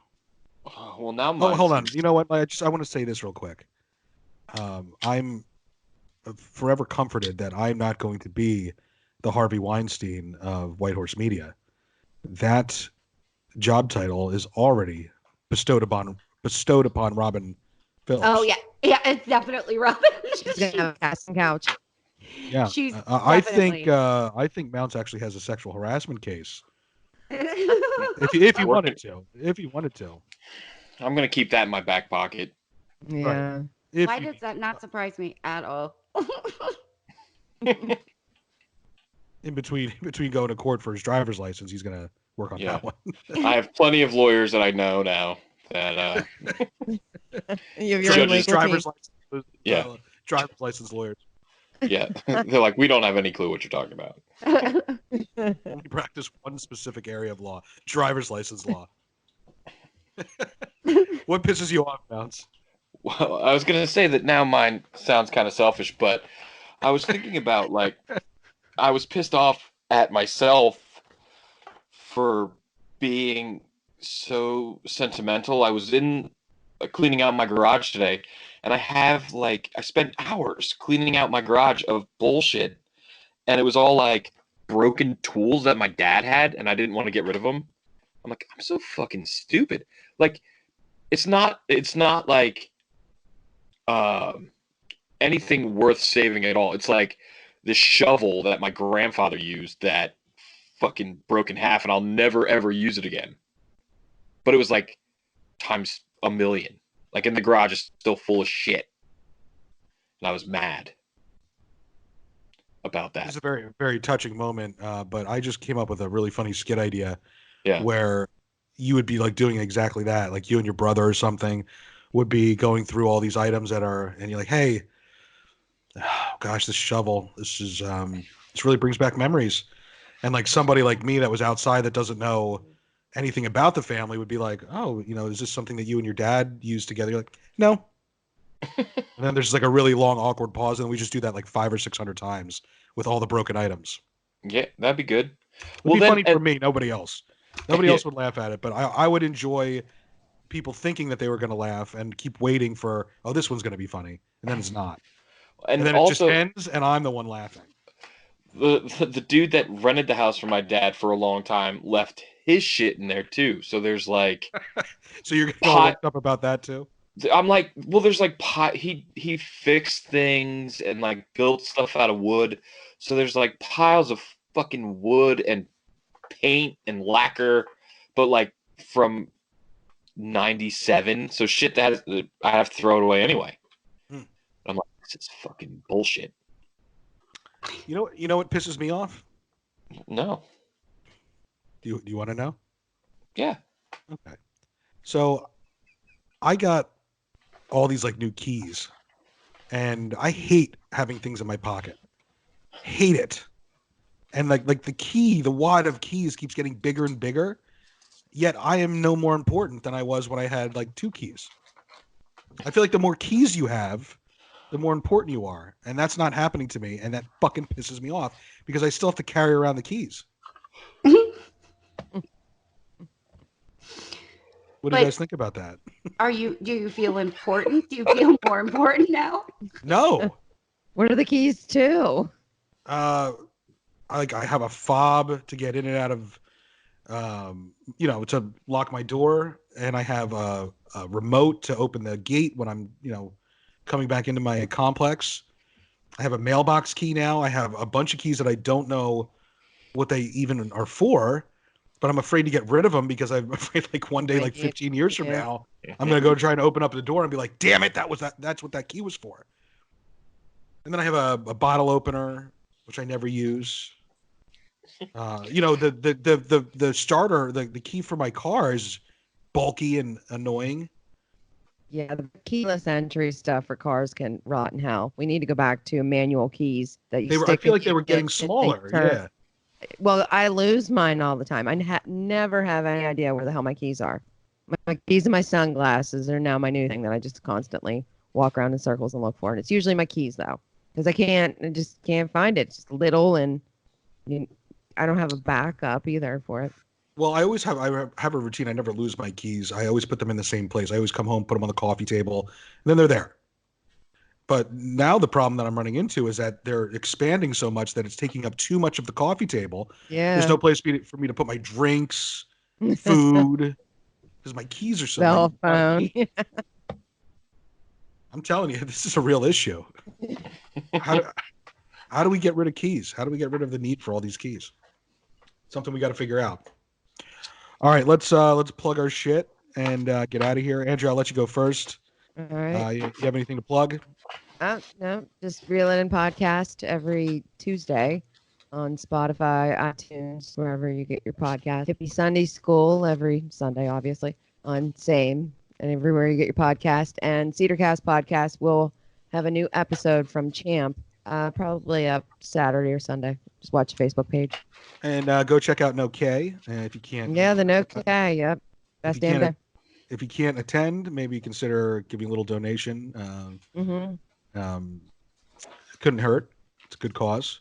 Well, now. Hold on. You know what? I want to say this real quick. I'm forever comforted that I'm not going to be the Harvey Weinstein of White Horse Media. That job title is already bestowed upon Robin Phillips. Oh yeah, it's definitely Robin. She's gonna have a casting couch. Yeah, I think Mounts actually has a sexual harassment case. if you wanted to, I'm gonna keep that in my back pocket. Yeah. Right. Why does that not surprise me at all? in between going to court for his driver's license, he's gonna work on that one. I have plenty of lawyers that I know now that you have your own legal driver's team. license, driver's license lawyers. Yeah, they're like, we don't have any clue what you're talking about. Only practice one specific area of law: driver's license law. What pisses you off, Bounce? Well, I was gonna say that now mine sounds kind of selfish, but I was thinking about like I was pissed off at myself for being so sentimental. I was in cleaning out my garage today, and I spent hours cleaning out my garage of bullshit, and it was all like broken tools that my dad had, and I didn't want to get rid of them. I'm like, I'm so fucking stupid. Like, it's not like um anything worth saving at all. It's like the shovel that my grandfather used that fucking broke in half, and I'll never ever use it again. But it was like times a million. Like, in the garage is still full of shit, and I was mad about This is that. a very, very touching moment. But I just came up with a really funny skit idea Yeah. where you would be like doing exactly that. Like you and your brother or something would be going through all these items and you're like, hey, oh, gosh, this shovel, this really brings back memories. And like somebody like me that was outside that doesn't know anything about the family would be like, oh, is this something that you and your dad used together? You're like, no. And then there's like a really long, awkward pause, and we just do that like 500 or 600 times with all the broken items. Yeah, that'd be good. It'd Well be then, funny for me, nobody else. Nobody yeah, else would laugh at it, but I would enjoy people thinking that they were going to laugh and keep waiting for, oh, this one's going to be funny, and then it's not, and and then it just also ends, and I'm the one laughing. the dude that rented the house for my dad for a long time left his shit in there too. So there's like So you're getting all pot. worked up about that too? I'm like, well, there's like pot. He fixed things and like built stuff out of wood. So there's like piles of fucking wood and paint and lacquer, but like from '97. So shit that I have to throw it away anyway. Hmm. I'm like, this is fucking bullshit. You know what pisses me off? No. Do you want to know? Yeah. Okay. So I got all these like new keys, and I hate having things in my pocket. Hate it. And like the wad of keys keeps getting bigger and bigger. Yet I am no more important than I was when I had like 2 keys. I feel like the more keys you have, the more important you are, and that's not happening to me, and that fucking pisses me off because I still have to carry around the keys. What do you But guys think about that? do you feel important? Do you feel more important now? No. What are the keys to? I have a fob to get in and out of, to lock my door, and I have a remote to open the gate when I'm, coming back into my complex. I have a mailbox key now. I have a bunch of keys that I don't know what they even are for, but I'm afraid to get rid of them because I'm afraid like one day, like 15 years from now, I'm going to go try and open up the door and be like, damn it, that's what that key was for. And then I have a bottle opener, which I never use. The starter, the key for my car is bulky and annoying. Yeah, the keyless entry stuff for cars can rot in hell. We need to go back to manual keys that you I stick feel in like they were getting ignition, smaller. Yeah. Well, I lose mine all the time. I never have any idea where the hell my keys are. My keys and my sunglasses are now my new thing that I just constantly walk around in circles and look for. And it's usually my keys though, because I just can't find it. It's just little, and I don't have a backup either for it. Well, I have a routine. I never lose my keys. I always put them in the same place. I always come home, put them on the coffee table, and then they're there. But now the problem that I'm running into is that they're expanding so much that it's taking up too much of the coffee table. Yeah. There's no place for me to put my drinks, food, because my keys are so cell phone. I'm telling you, this is a real issue. How do we get rid of keys? How do we get rid of the need for all these keys? Something we got to figure out. All right, let's plug our shit and get out of here. Andrew, I'll let you go first. All right. You have anything to plug? No, just Reel It In podcast every Tuesday on Spotify, iTunes, wherever you get your podcast. Hippie Sunday School every Sunday, obviously, on Same and everywhere you get your podcast. And Cedarcast podcast will have a new episode from Champ, probably up Saturday or Sunday. Just watch the Facebook page. And go check out No K if you can't. Yeah, the No K. Yep, best damn day. if you can't attend, maybe consider giving a little donation. Couldn't hurt. It's a good cause.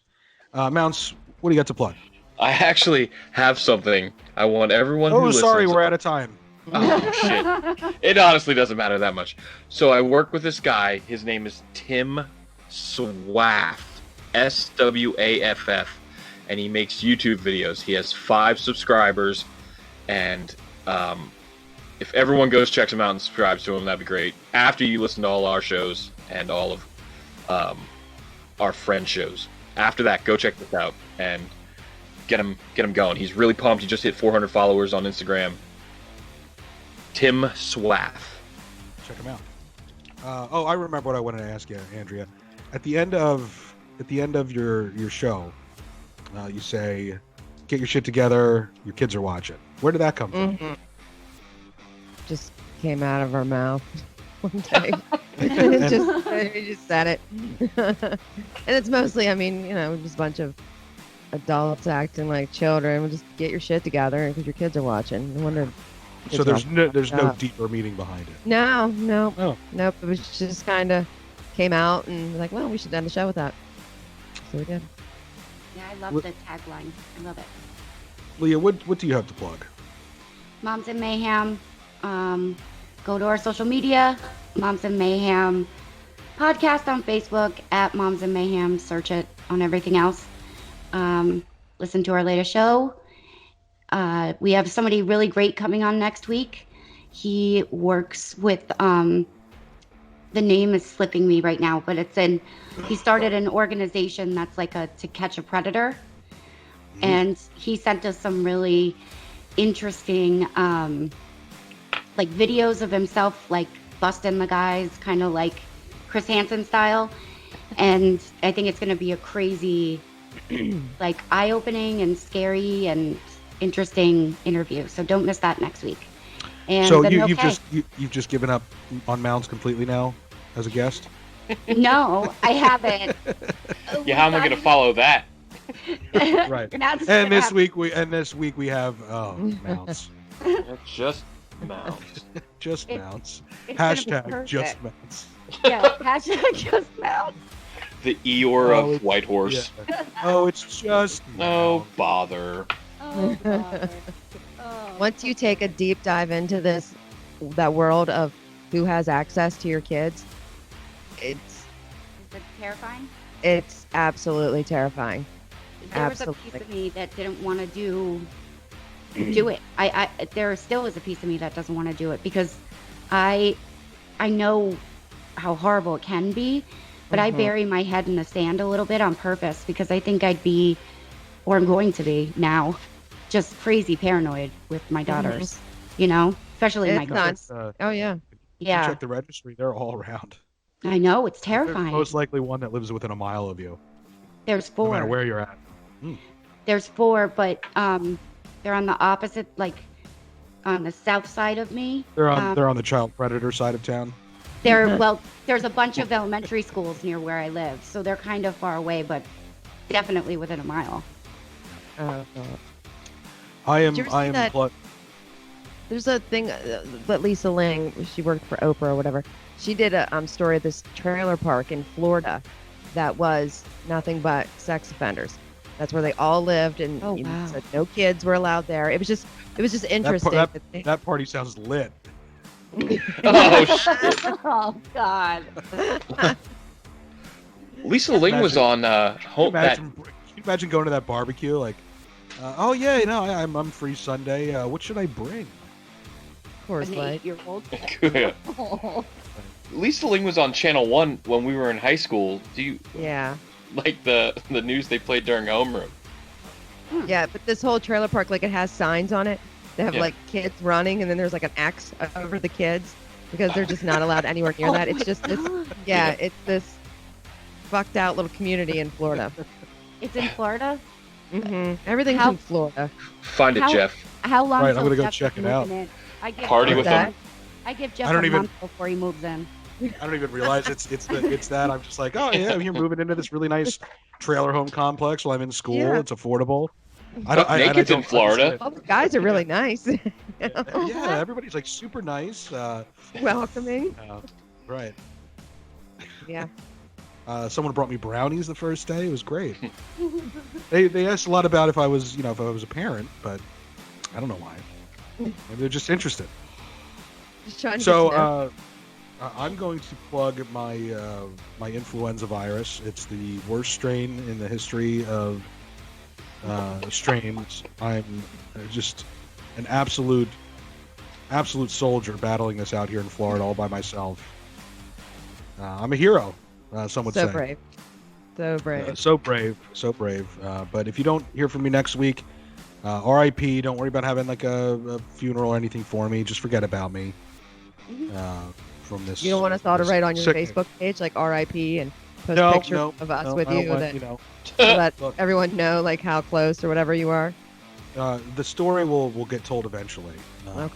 Mounts, what do you got to plug? I actually have something I want everyone who listens. Sorry, we're out of time. Oh, shit. It honestly doesn't matter that much. So I work with this guy. His name is Tim Swaff. SWAFF. And he makes YouTube videos. He has 5 subscribers. And if everyone goes, checks him out, and subscribes to him, that'd be great. After you listen to all our shows and all of our friend shows. After that, go check this out and get him going. He's really pumped. He just hit 400 followers on Instagram. Tim Swaff. Check him out. I remember what I wanted to ask you, Andrea. At the end of your show, you say, "Get your shit together. Your kids are watching." Where did that come from? Just came out of our mouth one day. We just said it. And it's mostly, just a bunch of adults acting like children. Just get your shit together because your kids are watching. No wonder. So there's no deeper meaning behind it. No. Oh. Nope. It was just kind of came out and like, well, we should end the show with that. So we did. Yeah, I love the tagline. I love it. Leah, what do you have to plug? Moms in Mayhem. Go to our social media. Moms in Mayhem podcast on Facebook at Moms in Mayhem. Search it on everything else. Listen to our latest show. We have somebody really great coming on next week. He works with, the name is slipping me right now, but he started an organization that's like To Catch a Predator. Mm-hmm. And he sent us some really interesting, like videos of himself, like busting the guys, kind of like Chris Hansen style. And I think it's going to be a crazy, like eye-opening and scary and interesting interview. So don't miss that next week. And so you've just given up on Mounds completely now as a guest? No, I haven't. Yeah, how am I going to follow that? Right. And this week we have Mounds. Just Mounds. Just Mounds. Hashtag just Mounds. Yeah, hashtag just Mounds. The Eeyore of Whitehorse. Yeah. Oh, it's just no bother. Oh, bother. Once you take a deep dive into that world of who has access to your kids, Is it terrifying? It's absolutely terrifying. There was a piece of me that didn't want to do it. There still is a piece of me that doesn't want to do it because I know how horrible it can be, but I bury my head in the sand a little bit on purpose because I think I'd be, or I'm going to be now, just crazy paranoid with my daughters, especially my girls. Oh, yeah. Yeah. Check the registry. They're all around. I know. It's terrifying. There's most likely one that lives within a mile of you. There's 4. No matter where you're at. There's 4, but they're on the opposite, like on the south side of me. They're on the child predator side of town. There's a bunch of elementary schools near where I live, so they're kind of far away, but definitely within a mile. Oh, I am. There's a thing that Lisa Ling, she worked for Oprah or whatever. She did a story of this trailer park in Florida that was nothing but sex offenders. That's where they all lived, and said no kids were allowed there. It was just interesting. That party sounds lit. Oh shit! Oh God! Lisa Ling was on home. Can you imagine going to that barbecue? Like, I'm free Sunday. What should I bring? Of course, an 8-year-old. Oh. Lisa Ling was on Channel 1 when we were in high school. Yeah. Like the news they played during homeroom. Yeah, but this whole trailer park, like, it has signs on it. They have like kids running, and then there's like an X over the kids because they're just not allowed anywhere near that. It's just this. Yeah, it's this fucked out little community in Florida. It's in Florida. Everything's in Florida. Find it, Jeff. How long? Right, I'm gonna go check it out. Party with them. I give Jeff a month before he moves in. I don't even realize it's that. I'm just like, oh yeah, you're moving into this really nice trailer home complex while I'm in school. Yeah. It's affordable. Naked's in Florida. Well, the guys are really nice. Yeah, everybody's like super nice. Welcoming. Right. Yeah. Someone brought me brownies the first day. It was great. They asked a lot about if I was a parent, but I don't know why. Maybe they're just interested. Just trying to So get to know. I'm going to plug my my influenza virus. It's the worst strain in the history of strains. I'm just an absolute soldier battling this out here in Florida all by myself. I'm a hero. Some would So say. brave. So brave. So brave. But if you don't hear from me next week, RIP. Don't worry about having like a funeral or anything for me. Just forget about me. From this. You don't want us all to write on your sickness. Facebook page like RIP and post pictures of us with I don't you, want, that let Look. everyone know like how close or whatever you are. The story will get told eventually. Okay.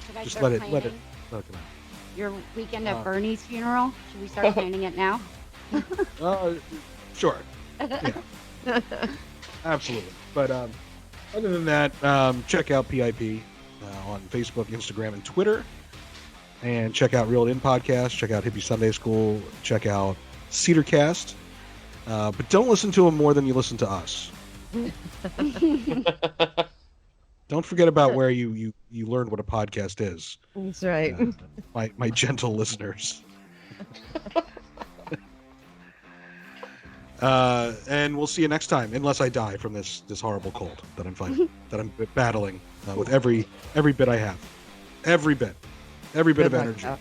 Should I Just start let it planning come out. your weekend of Bernie's funeral? Should we start planning it now? Sure. Yeah. Absolutely. But other than that, check out PIP on Facebook, Instagram, and Twitter. And check out Reeled In Podcast. Check out Hippie Sunday School. Check out Cedarcast. But don't listen to them more than you listen to us. Don't forget about where you learned what a podcast is. That's right. My gentle listeners. And we'll see you next time, unless I die from this horrible cold that I'm fighting, that I'm battling with every bit I have, every bit Good of luck, energy. Jeff.